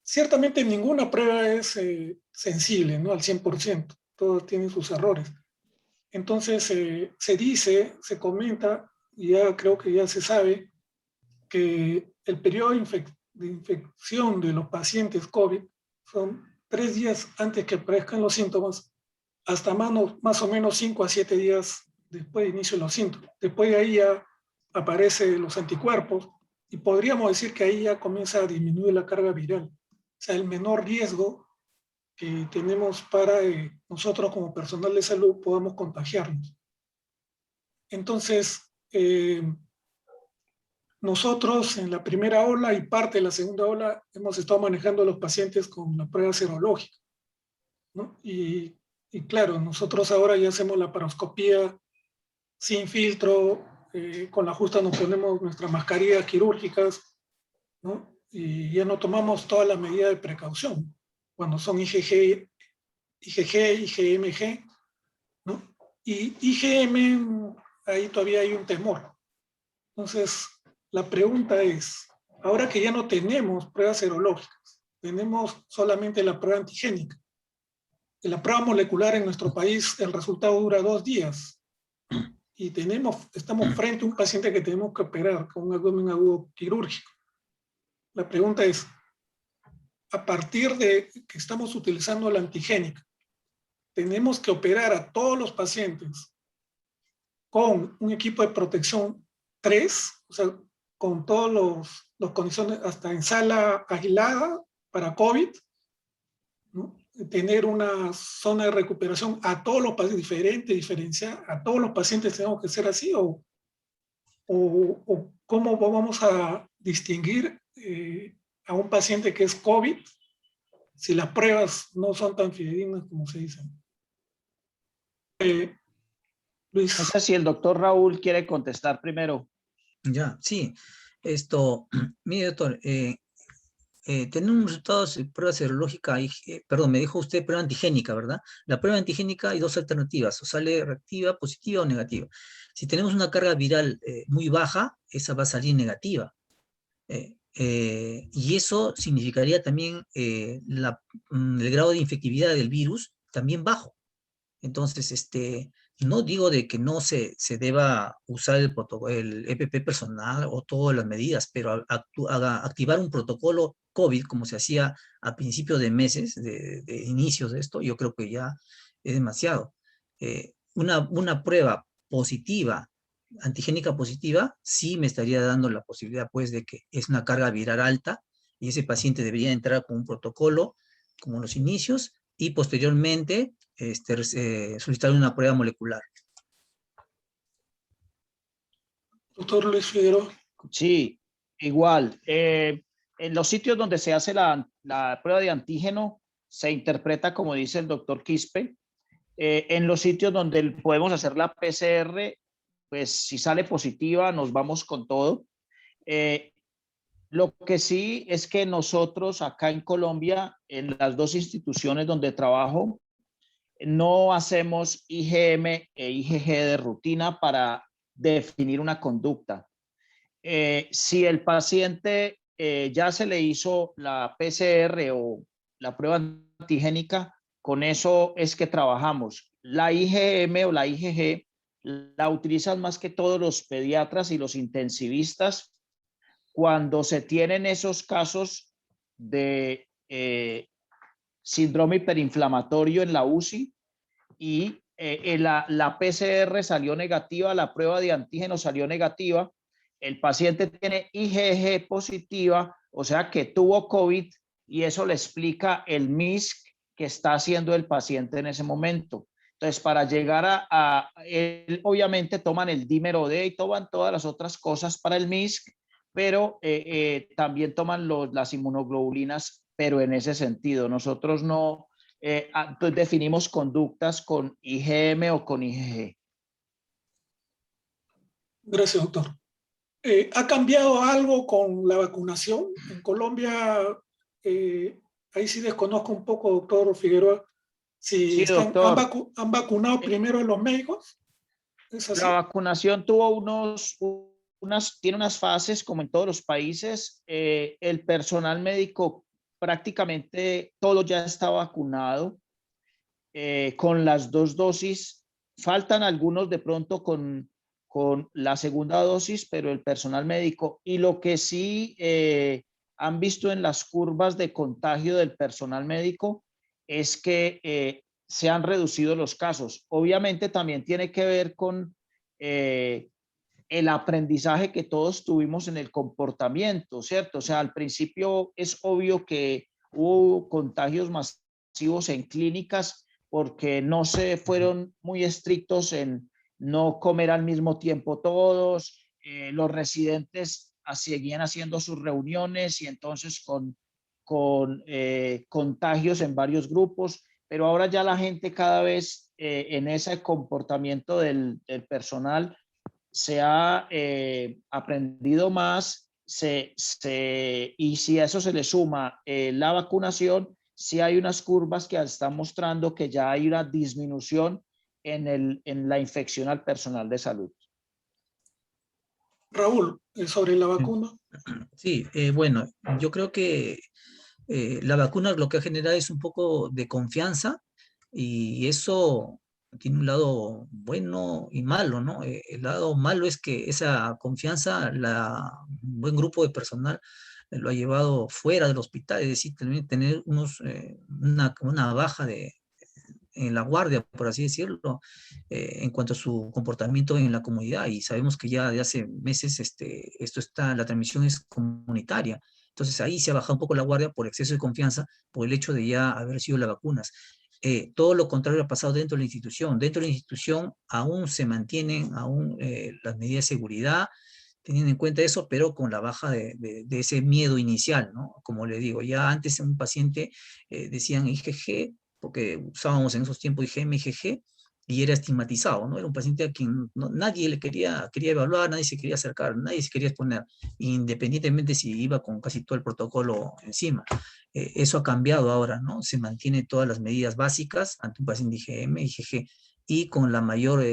Ciertamente ninguna prueba es sensible, ¿no? Al 100%. Todos tienen sus errores. Entonces se comenta, y ya creo que ya se sabe, que el periodo de infección de los pacientes COVID son 3 días antes que aparezcan los síntomas, hasta más o menos 5 a 7 días después de inicio de los síntomas. Después de ahí ya aparecen los anticuerpos y podríamos decir que ahí ya comienza a disminuir la carga viral. O sea, el menor riesgo que tenemos para nosotros como personal de salud podamos contagiarnos. Entonces, nosotros en la primera ola y parte de la segunda ola hemos estado manejando a los pacientes con la prueba serológica, ¿no? Y claro, nosotros ahora ya hacemos la paroscopía sin filtro, con la justa nos ponemos nuestras mascarillas quirúrgicas, ¿no? Y ya no tomamos todas las medidas de precaución cuando son IgG, IgMG, ¿no? Y IgM, ahí todavía hay un temor. Entonces, la pregunta es, ahora que ya no tenemos pruebas serológicas, tenemos solamente la prueba antigénica. En la prueba molecular en nuestro país, el resultado dura 2 días. Y estamos frente a un paciente que tenemos que operar con un abdomen agudo quirúrgico. La pregunta es, a partir de que estamos utilizando la antigénica, tenemos que operar a todos los pacientes con un equipo de protección 3, o sea, con todas las condiciones, hasta en sala aislada para COVID, ¿no? Tener una zona de recuperación a todos los pacientes, diferenciar, a todos los pacientes tenemos que ser así, o cómo vamos a distinguir a un paciente que es COVID si las pruebas no son tan fidedignas como se dicen. Luis. No sé si el doctor Raúl quiere contestar primero. Ya, sí. Mire, doctor, tenemos resultados de prueba serológica, perdón, me dijo usted prueba antigénica, ¿verdad? La prueba antigénica hay 2 alternativas, o sale reactiva, positiva o negativa. Si tenemos una carga viral muy baja, esa va a salir negativa. Y eso significaría también el grado de infectividad del virus también bajo. Entonces, no digo de que no se deba usar el EPP personal o todas las medidas, pero activar un protocolo COVID, como se hacía a principios de meses, de inicios de esto, yo creo que ya es demasiado. Una prueba positiva, antigénica positiva, sí me estaría dando la posibilidad, pues, de que es una carga viral alta y ese paciente debería entrar con un protocolo, como en los inicios, y posteriormente solicitar una prueba molecular. Doctor Luis Figueroa. Sí, igual. En los sitios donde se hace la prueba de antígeno, se interpreta como dice el doctor Quispe. En los sitios donde podemos hacer la PCR, pues si sale positiva, nos vamos con todo. Lo que sí es que nosotros acá en Colombia, en las 2 instituciones donde trabajo, no hacemos IgM e IgG de rutina para definir una conducta. Si el paciente ya se le hizo la PCR o la prueba antigénica, con eso es que trabajamos. La IgM o la IgG la utilizan más que todos los pediatras y los intensivistas cuando se tienen esos casos de síndrome hiperinflamatorio en la UCI y la PCR salió negativa, la prueba de antígeno salió negativa, el paciente tiene IgG positiva, o sea que tuvo COVID y eso le explica el MISC que está haciendo el paciente en ese momento. Entonces, para llegar él, obviamente toman el dímero D y toman todas las otras cosas para el MISC, pero también toman las inmunoglobulinas, pero en ese sentido. Nosotros no entonces definimos conductas con IgM o con IgG. Gracias, doctor. ¿Ha cambiado algo con la vacunación? En Colombia, ahí sí desconozco un poco, doctor Figueroa, si sí, doctor. han vacunado primero a los médicos. ¿Es así? La vacunación tuvo tiene unas fases como en todos los países. El personal médico prácticamente todo ya está vacunado con las 2 dosis. Faltan algunos de pronto con la segunda dosis, pero el personal médico. Y lo que sí han visto en las curvas de contagio del personal médico es que se han reducido los casos. Obviamente también tiene que ver con el aprendizaje que todos tuvimos en el comportamiento, ¿cierto? O sea, al principio es obvio que hubo contagios masivos masivos en clínicas porque no se fueron muy estrictos en no comer al mismo tiempo todos. Los residentes seguían haciendo sus reuniones y entonces con contagios en varios grupos, pero ahora ya la gente cada vez en ese comportamiento del personal se ha aprendido más, y si a eso se le suma la vacunación, sí hay unas curvas que están mostrando que ya hay una disminución en la infección al personal de salud. Raúl, sobre la vacuna. Sí, bueno, yo creo que la vacuna lo que ha generado es un poco de confianza y eso tiene un lado bueno y malo, ¿no? El lado malo es que esa confianza, un buen grupo de personal lo ha llevado fuera del hospital, es decir, tener una baja en la guardia, por así decirlo, en cuanto a su comportamiento en la comunidad. Y sabemos que ya de hace meses la transmisión es comunitaria. Entonces ahí se ha bajado un poco la guardia por exceso de confianza, por el hecho de ya haber sido las vacunas. Todo lo contrario ha pasado dentro de la institución. Dentro de la institución aún se mantienen las medidas de seguridad, teniendo en cuenta eso, pero con la baja de ese miedo inicial, ¿no? Como le digo, ya antes un paciente decían IgG, porque usábamos en esos tiempos IgG, y era estigmatizado, ¿no? Era un paciente a quien nadie le quería evaluar, nadie se quería acercar, nadie se quería exponer, independientemente si iba con casi todo el protocolo encima. Eso ha cambiado ahora, ¿no? Se mantiene todas las medidas básicas ante un paciente IgG, y con la mayor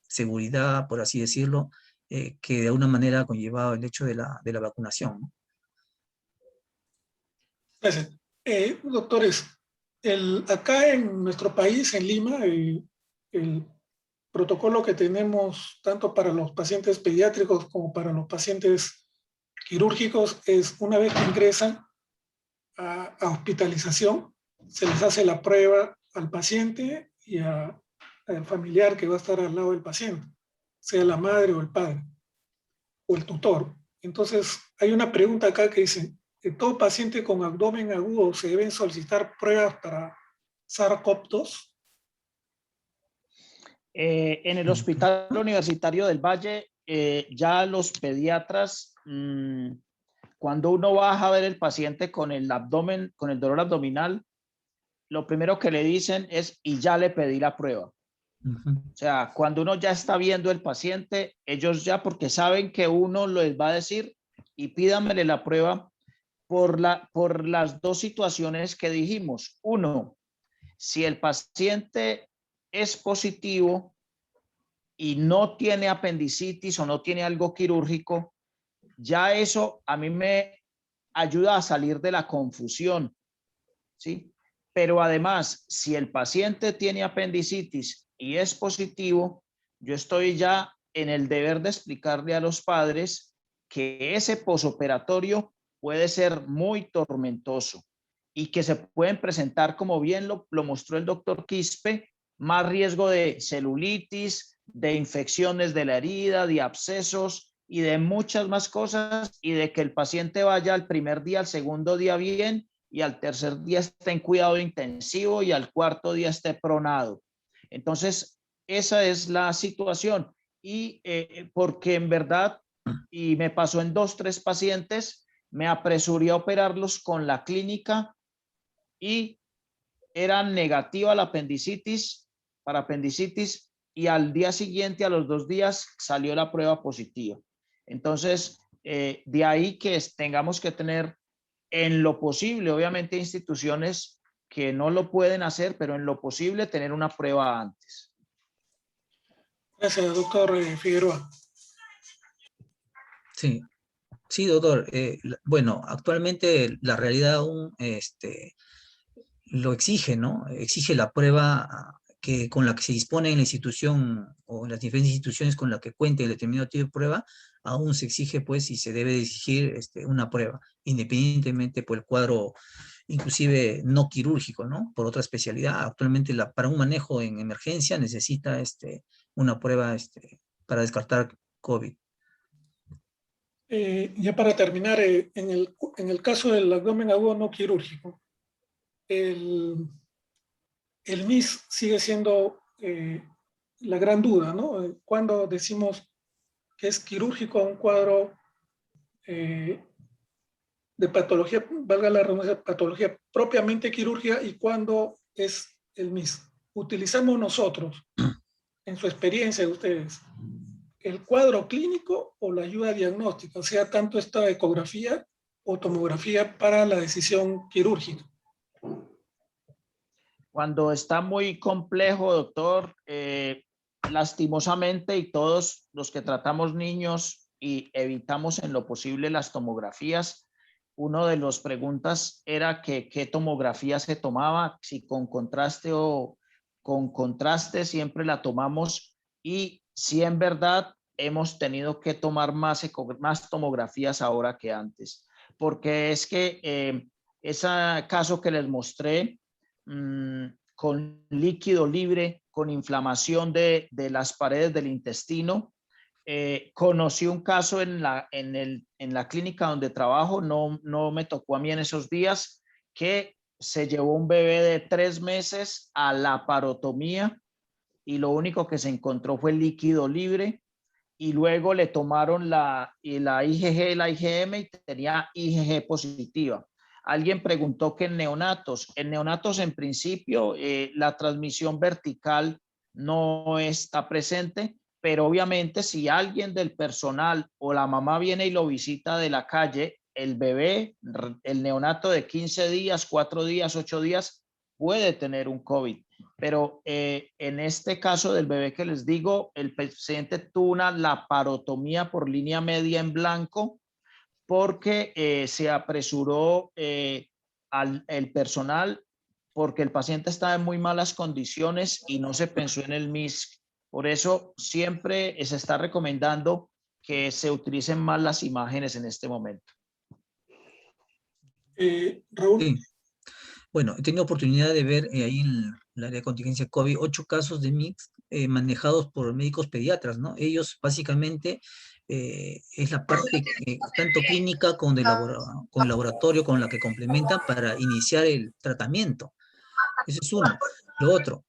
seguridad, por así decirlo, que de alguna manera ha conllevado el hecho de la vacunación, ¿no? Gracias. Doctores, acá en nuestro país, en Lima, el protocolo que tenemos tanto para los pacientes pediátricos como para los pacientes quirúrgicos es una vez que ingresan a hospitalización, se les hace la prueba al paciente y al familiar que va a estar al lado del paciente, sea la madre o el padre o el tutor. Entonces, hay una pregunta acá que dice, ¿todo paciente con abdomen agudo se deben solicitar pruebas para SARS-CoV-2? En el Hospital Universitario del Valle, ya los pediatras, cuando uno baja a ver el paciente con el abdomen, con el dolor abdominal, lo primero que le dicen es, y ya le pedí la prueba. O sea, cuando uno ya está viendo el paciente, ellos ya, porque saben que uno les va a decir, y pídamele la prueba por las dos situaciones que dijimos. Uno, si el paciente es positivo y no tiene apendicitis o no tiene algo quirúrgico, ya eso a mí me ayuda a salir de la confusión, ¿sí? Pero además, si el paciente tiene apendicitis y es positivo, yo estoy ya en el deber de explicarle a los padres que ese posoperatorio puede ser muy tormentoso y que se pueden presentar, como bien lo mostró el doctor Quispe, más riesgo de celulitis, de infecciones de la herida, de abscesos y de muchas más cosas, y de que el paciente vaya al primer día, al segundo día bien, y al tercer día esté en cuidado intensivo y al cuarto día esté pronado. Entonces, esa es la situación. Y porque en verdad, y me pasó en 2, 3 pacientes, me apresuré a operarlos con la clínica y era negativa la apendicitis, para apendicitis, y al día siguiente, a los 2 días, salió la prueba positiva. Entonces, de ahí que tengamos que tener en lo posible, obviamente instituciones que no lo pueden hacer, pero en lo posible tener una prueba antes. Gracias, doctor Figueroa. Sí, sí, doctor. Bueno, actualmente la realidad aún lo exige, ¿no? Exige la prueba con la que se dispone en la institución o en las diferentes instituciones con la que cuente el determinado tipo de prueba, aún se exige, pues, y se debe exigir una prueba, independientemente por el cuadro, inclusive no quirúrgico, ¿no? Por otra especialidad. Actualmente para un manejo en emergencia necesita una prueba para descartar COVID. Ya para terminar, en el caso del abdomen agudo no quirúrgico, el MIS sigue siendo la gran duda, ¿no? Cuando decimos que es quirúrgico un cuadro de patología, valga la redundancia, patología propiamente quirúrgica, y cuando es el MIS. Utilizamos nosotros, en su experiencia de ustedes, el cuadro clínico o la ayuda diagnóstica, o sea, tanto esta ecografía o tomografía para la decisión quirúrgica. Cuando está muy complejo, doctor, lastimosamente, y todos los que tratamos niños y evitamos en lo posible las tomografías, uno de las preguntas era que qué tomografía se tomaba, si con contraste o con contraste, siempre la tomamos, y si en verdad hemos tenido que tomar más tomografías ahora que antes, porque es que ese caso que les mostré, con líquido libre, con inflamación de las paredes del intestino. Conocí un caso en la clínica donde trabajo, no me tocó a mí en esos días, que se llevó un bebé de 3 meses a la parotomía y lo único que se encontró fue líquido libre, y luego le tomaron la IgG y la IgM y tenía IgG positiva. Alguien preguntó que en neonatos en principio la transmisión vertical no está presente, pero obviamente si alguien del personal o la mamá viene y lo visita de la calle, el bebé, el neonato de 15 días, 4 días, 8 días, puede tener un COVID. Pero en este caso del bebé que les digo, el paciente tuvo una laparotomía por línea media en blanco, porque se apresuró el personal, porque el paciente estaba en muy malas condiciones y no se pensó en el MIS. Por eso siempre se está recomendando que se utilicen más las imágenes en este momento. Raúl. Sí. Bueno, he tenido oportunidad de ver ahí en el área de contingencia COVID 8 casos de MIX manejados por médicos pediatras, ¿no? Ellos básicamente es la parte tanto clínica con el laboratorio con la que complementan para iniciar el tratamiento. Eso es uno. Lo otro,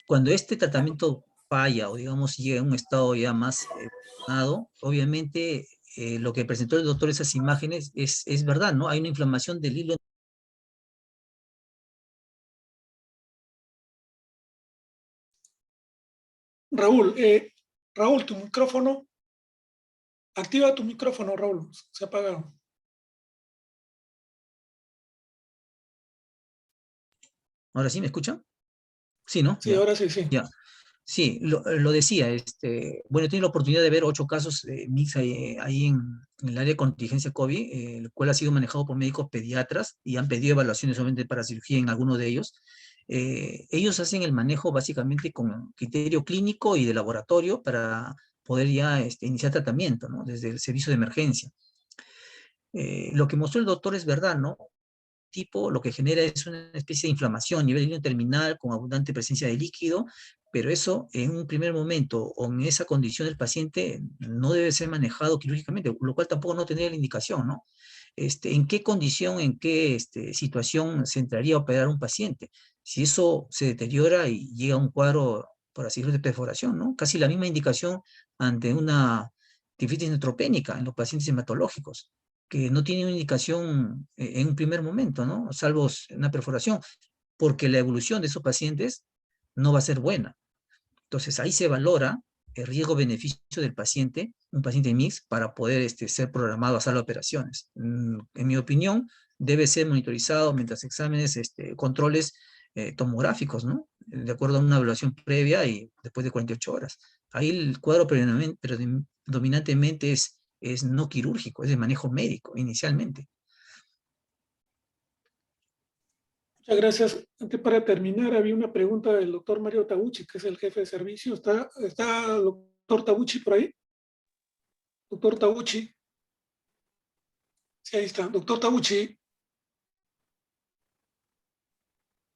cuando este tratamiento falla o digamos llega a un estado ya más evolucionado, obviamente lo que presentó el doctor, esas imágenes, es verdad, ¿no? Hay una inflamación del hilo. Raúl, Raúl, tu micrófono. Activa tu micrófono, Raúl. Se ha apagado. ¿Ahora sí me escuchan? Sí, ¿no? Sí, Ya. ahora sí, sí. Ya. Sí, lo decía, bueno, he tenido la oportunidad de ver 8 casos mix ahí en el área de contingencia COVID, el cual ha sido manejado por médicos pediatras y han pedido evaluaciones solamente para cirugía en alguno de ellos. Ellos hacen el manejo básicamente con criterio clínico y de laboratorio para poder ya iniciar tratamiento, ¿no? Desde el servicio de emergencia. Lo que mostró el doctor es verdad, ¿no? Tipo, lo que genera es una especie de inflamación a nivel terminal con abundante presencia de líquido, pero eso en un primer momento o en esa condición del paciente no debe ser manejado quirúrgicamente, lo cual tampoco no tendría la indicación, ¿no? ¿En qué condición, en qué situación se entraría a operar un paciente? Si eso se deteriora y llega a un cuadro, por así decirlo, de perforación, ¿no? Casi la misma indicación ante una tifitis neutropénica en los pacientes hematológicos, que no tiene una indicación en un primer momento, ¿no? Salvo una perforación, porque la evolución de esos pacientes no va a ser buena. Entonces ahí se valora el riesgo-beneficio del paciente, un paciente mix, para poder ser programado a sala de operaciones. En mi opinión, debe ser monitorizado mientras exámenes, controles tomográficos, ¿no? De acuerdo a una evaluación previa y después de 48 horas. Ahí el cuadro predominantemente es no quirúrgico, es de manejo médico inicialmente. Muchas gracias. Antes, para terminar, había una pregunta del doctor Mario Tabucci, que es el jefe de servicio. ¿Está el doctor Tabucci por ahí? Doctor Tabucci. Sí, ahí está. Doctor Tabucci.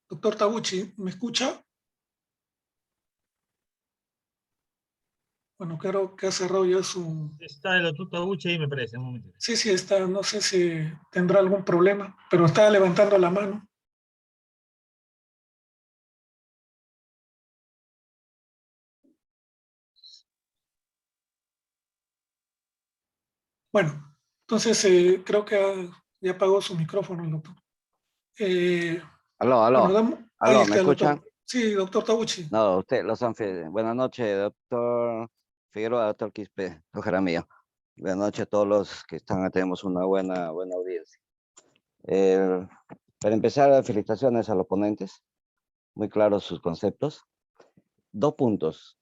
Doctor Tabucci, ¿me escucha? Bueno, claro que ha cerrado ya su... Está el doctor Tabucci ahí, me parece, un momento. Sí, sí, está. No sé si tendrá algún problema, pero está levantando la mano. Bueno, entonces creo que ya apagó su micrófono el doctor. Aló, Bueno, aló, ahí aló, ¿me está el escuchan? doctor. Sí, doctor Tabucci. No, usted, buenas noches, doctor Figueroa, doctor Quispe, doctor Jaramillo. Buenas noches a todos los que están, tenemos una buena audiencia. Eh, para empezar, felicitaciones a los ponentes, muy claros sus conceptos. 2 puntos.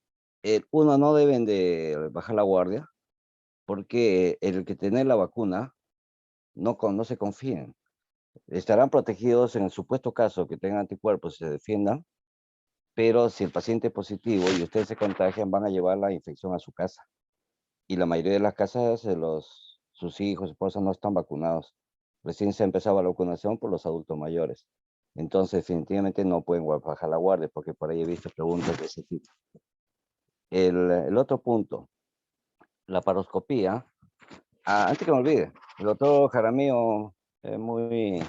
Uno, no deben de bajar la guardia, porque el que tiene la vacuna, no se confíen. Estarán protegidos en el supuesto caso que tengan anticuerpos y se defiendan, pero si el paciente es positivo y ustedes se contagian, van a llevar la infección a su casa. Y la mayoría de las casas, sus hijos, esposas no están vacunados. Recién se ha empezado la vacunación por los adultos mayores. Entonces, definitivamente no pueden bajar la guardia, porque por ahí he visto preguntas de ese tipo. El otro punto, la paroscopía. Antes que me olvide, el doctor Jaramillo es muy...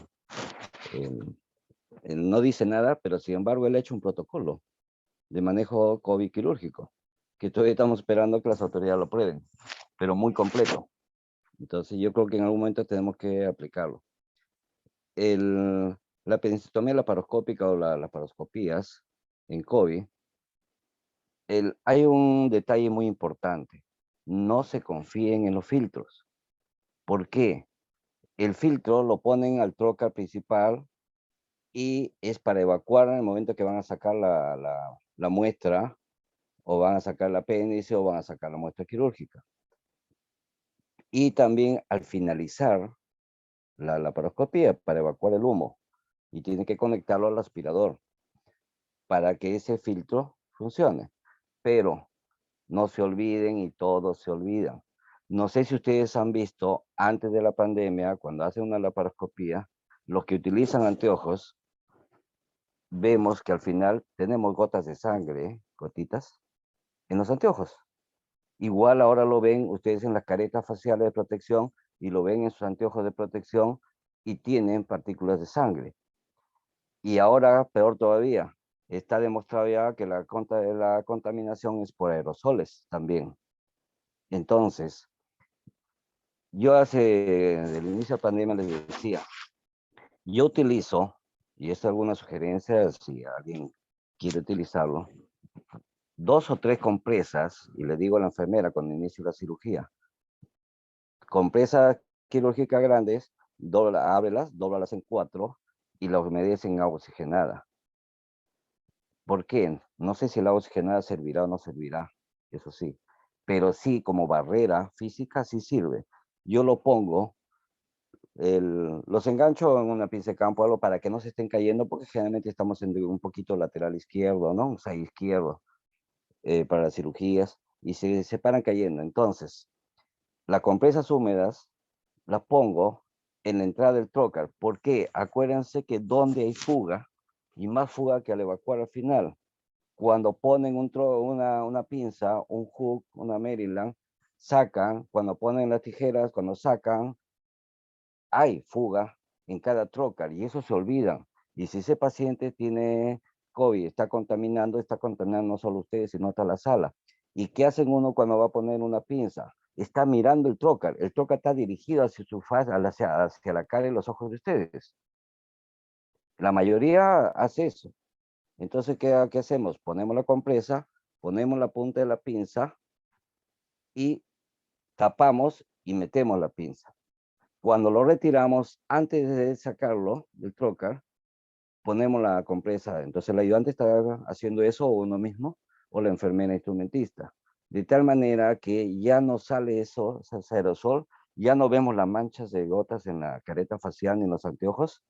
él no dice nada, pero sin embargo él ha hecho un protocolo de manejo COVID quirúrgico, que todavía estamos esperando que las autoridades lo aprueben, pero muy completo. Entonces yo creo que en algún momento tenemos que aplicarlo. La penicectomía laparoscópica o las laparoscopías en COVID, hay un detalle muy importante. No se confíen en los filtros. ¿Por qué? El filtro lo ponen al trocar principal y es para evacuar en el momento que van a sacar la muestra, o van a sacar el apéndice, o van a sacar la muestra quirúrgica. Y también al finalizar la laparoscopía para evacuar el humo. Y tiene que conectarlo al aspirador para que ese filtro funcione. Pero no se olviden, y todos se olvidan. No sé si ustedes han visto antes de la pandemia, cuando hacen una laparoscopía, los que utilizan anteojos, vemos que al final tenemos gotas de sangre, gotitas, en los anteojos. Igual ahora lo ven ustedes en las caretas faciales de protección, y lo ven en sus anteojos de protección, y tienen partículas de sangre. Y ahora, peor todavía, está demostrado ya que la contaminación es por aerosoles también. Entonces, yo desde el inicio de la pandemia les decía, yo utilizo, y es alguna sugerencia si alguien quiere utilizarlo, 2 o 3 compresas, y le digo a la enfermera cuando inicio la cirugía, compresas quirúrgicas grandes, ábrelas, dóblalas en 4 y las humedece en agua oxigenada. ¿Por qué? No sé si el agua oxigenada servirá o no servirá, eso sí, pero sí como barrera física sí sirve. Yo lo pongo, los engancho en una pinza de campo, algo para que no se estén cayendo, porque generalmente estamos en un poquito lateral izquierdo, ¿no? O sea, izquierdo, para las cirugías, y se paran cayendo. Entonces, las compresas húmedas las pongo en la entrada del trocar. ¿Por qué? Acuérdense que donde hay fuga, y más fuga que al evacuar al final, cuando ponen una pinza, un hook, una Maryland, sacan, cuando ponen las tijeras, cuando sacan, hay fuga en cada trocar, y eso se olvida. Y si ese paciente tiene COVID, está contaminando no solo ustedes, sino toda la sala. ¿Y qué hacen uno cuando va a poner una pinza? Está mirando el trocar está dirigido hacia su faz, hacia la cara y los ojos de ustedes. La mayoría hace eso. Entonces, ¿qué hacemos? Ponemos la compresa, ponemos la punta de la pinza y tapamos y metemos la pinza. Cuando lo retiramos, antes de sacarlo del trocar, ponemos la compresa. Entonces el ayudante está haciendo eso, o uno mismo, o la enfermera instrumentista. De tal manera que ya no sale eso, ese aerosol, ya no vemos las manchas de gotas en la careta facial ni en los anteojos,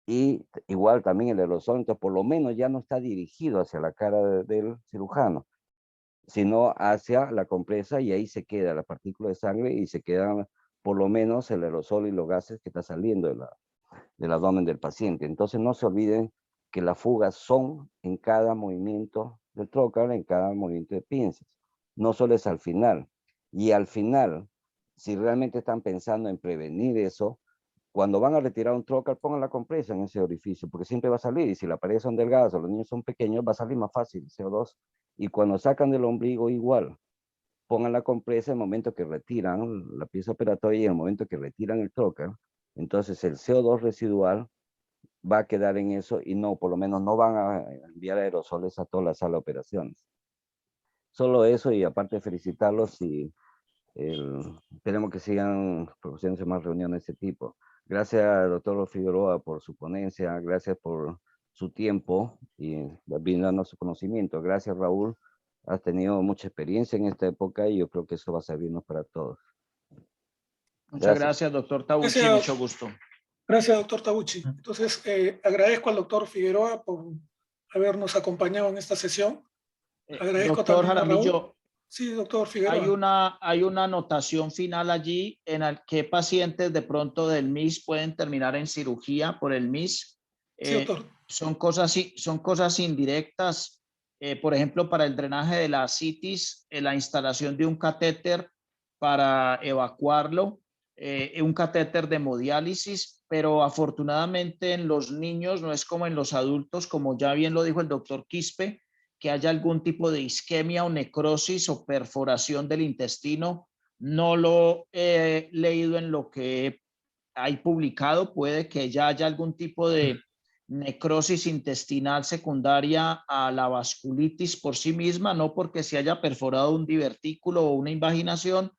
y igual también el aerosol, entonces por lo menos ya no está dirigido hacia la cara del cirujano, sino hacia la compresa, y ahí se queda la partícula de sangre y se queda por lo menos el aerosol y los gases que está saliendo del abdomen del paciente. Entonces no se olviden que las fugas son en cada movimiento del trocar, en cada movimiento de pinzas. No solo es al final. Y al final, si realmente están pensando en prevenir eso, cuando van a retirar un trocar, pongan la compresa en ese orificio, porque siempre va a salir. Y si las paredes son delgadas o los niños son pequeños, va a salir más fácil CO2. Y cuando sacan del ombligo, igual. pongan la compresa en el momento que retiran la pieza operatoria y en el momento que retiran el trocar, entonces el CO2 residual va a quedar en eso y no, por lo menos no van a enviar aerosoles a toda la sala de operaciones. Solo eso, y aparte felicitarlos y esperemos que sigan produciéndose más reuniones de ese tipo. Gracias, doctor Figueroa, por su ponencia, gracias por su tiempo y brindando su conocimiento. Gracias, Raúl. Has tenido mucha experiencia en esta época y yo creo que eso va a servirnos para todos. Muchas gracias, doctor Tabucchi, Gracias. mucho gusto. Gracias, doctor Tabucchi. Entonces, agradezco al doctor Figueroa por habernos acompañado en esta sesión. Agradezco Doctor también a Raúl. Jaramillo, Sí, doctor Figueroa. hay una anotación final allí en el que pacientes de pronto del MIS pueden terminar en cirugía por el MIS. Sí, doctor. Son cosas indirectas. Por ejemplo, para el drenaje de la ascitis, la instalación de un catéter para evacuarlo, un catéter de hemodiálisis, pero afortunadamente en los niños no es como en los adultos, como ya bien lo dijo el doctor Quispe, que haya algún tipo de isquemia o necrosis o perforación del intestino. No lo he leído en lo que hay publicado. Puede que ya haya algún tipo de necrosis intestinal secundaria a la vasculitis por sí misma, no porque se haya perforado un divertículo o una invaginación,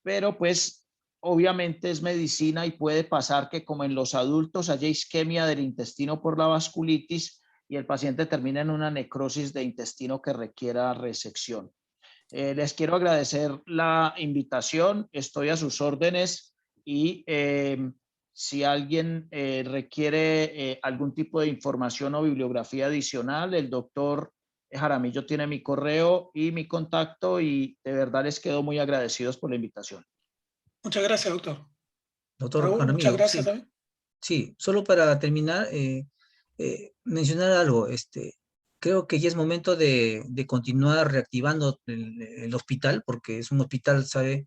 pero pues obviamente es medicina y puede pasar que como en los adultos haya isquemia del intestino por la vasculitis y el paciente termina en una necrosis de intestino que requiera resección. Les quiero agradecer la invitación, estoy a sus órdenes y si alguien requiere algún tipo de información o bibliografía adicional, el doctor Jaramillo tiene mi correo y mi contacto y de verdad les quedo muy agradecidos por la invitación. Muchas gracias, doctor. Doctor Raúl, Jaramillo, muchas gracias sí, también. sí, solo para terminar, mencionar algo, creo que ya es momento de continuar reactivando el hospital, porque es un hospital, sabe,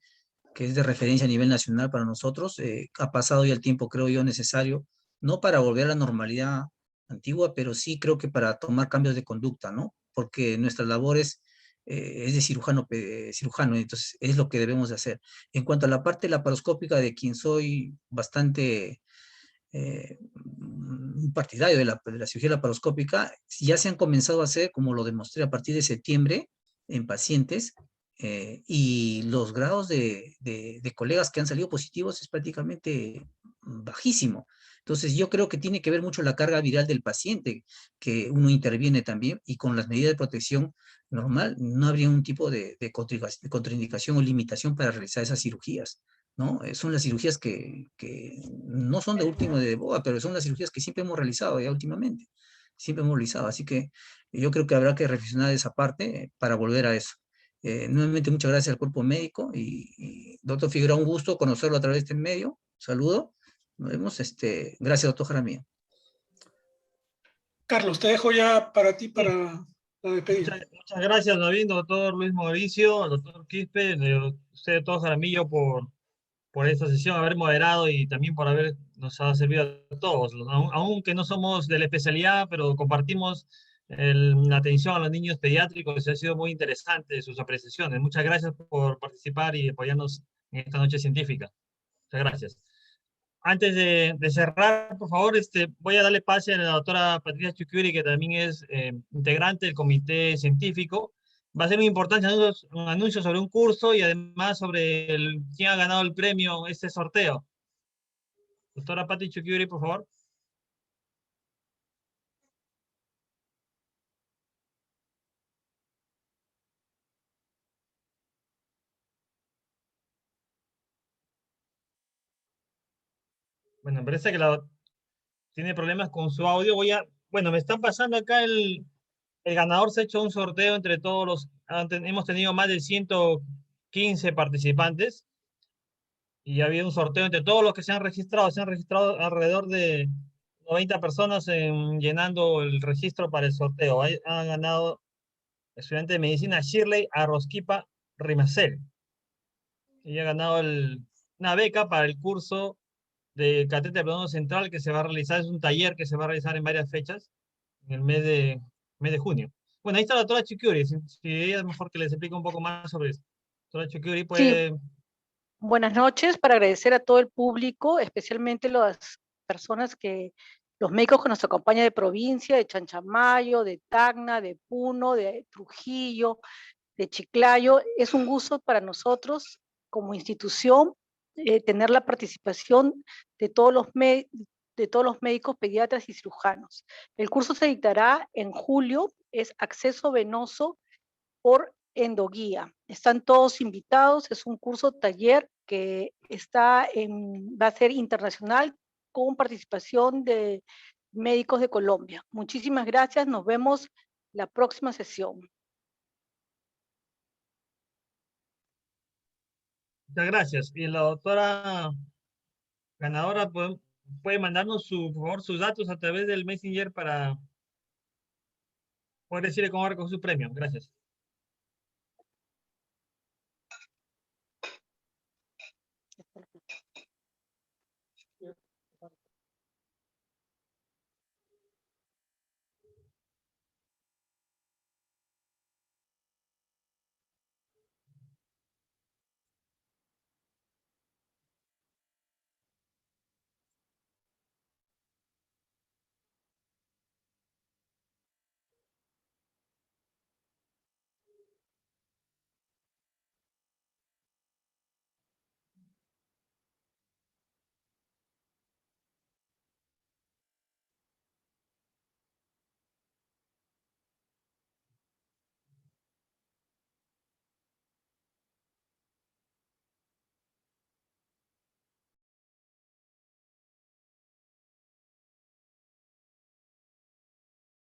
que es de referencia a nivel nacional para nosotros. Ha pasado ya el tiempo, creo yo, necesario, no para volver a la normalidad antigua, pero sí creo que para tomar cambios de conducta, ¿no? Porque nuestra labor es de cirujano, entonces es lo que debemos de hacer. En cuanto a la parte laparoscópica, de quien soy bastante un partidario de la cirugía laparoscópica, ya se han comenzado a hacer, como lo demostré a partir de septiembre, en pacientes, y los grados de colegas que han salido positivos es prácticamente bajísimo. Entonces yo creo que tiene que ver mucho la carga viral del paciente, que uno interviene también, y con las medidas de protección normal no habría un tipo de contraindicación o limitación para realizar esas cirugías, ¿no? Son las cirugías que no son de último de boda, pero son las cirugías que siempre hemos realizado ya últimamente, siempre hemos realizado, así que yo creo que habrá que reflexionar esa parte para volver a eso. Nuevamente muchas gracias al cuerpo médico y doctor Figueroa, un gusto conocerlo a través de este medio. Saludo, nos vemos, gracias doctor Jaramillo. Carlos, te dejo ya para ti para la despedida. Muchas gracias, David, doctor Luis Mauricio, doctor Quispe, usted, doctor Jaramillo, por esta sesión, haber moderado y también por haber nos ha servido a todos, aunque no somos de la especialidad, pero compartimos la atención a los niños pediátricos. Ha sido muy interesante sus apreciaciones. Muchas gracias por participar y apoyarnos en esta noche científica. Muchas gracias. Antes de cerrar, por favor, voy a darle pase a la doctora Patricia Chuquiuri, que también es integrante del comité científico. Va a ser muy importante un anuncio sobre un curso y además sobre quién ha ganado el premio en este sorteo. Doctora Patricia Chuquiuri, por favor. Bueno, me parece que tiene problemas con su audio. Bueno, me están pasando acá el ganador. Se ha hecho un sorteo entre todos hemos tenido más de 115 participantes y ha habido un sorteo entre todos los que se han registrado. Se han registrado alrededor de 90 personas llenando el registro para el sorteo. Ha ganado estudiante de medicina Shirley Arrozquipa Rimacel. Y ha ganado una beca para el curso de catéter plano central que se va a realizar. Es un taller que se va a realizar en varias fechas en el mes de junio. Bueno, ahí está la doctora Chuquiuri, si ella es mejor que les explique un poco más sobre eso. Doctora Chuquiuri, puede... Buenas noches, para agradecer a todo el público, especialmente las personas los médicos que nos acompañan de provincia, de Chanchamayo, de Tacna, de Puno, de Trujillo, de Chiclayo. Es un gusto para nosotros como institución tener la participación de todos los médicos, pediatras y cirujanos. El curso se dictará en julio, es acceso venoso por endoguía. Están todos invitados, es un curso taller que va a ser internacional con participación de médicos de Colombia. Muchísimas gracias, nos vemos la próxima sesión. Muchas gracias. Y la doctora ganadora puede mandarnos, por favor, sus datos a través del Messenger para poder decirle cómo recoger su premio. Gracias.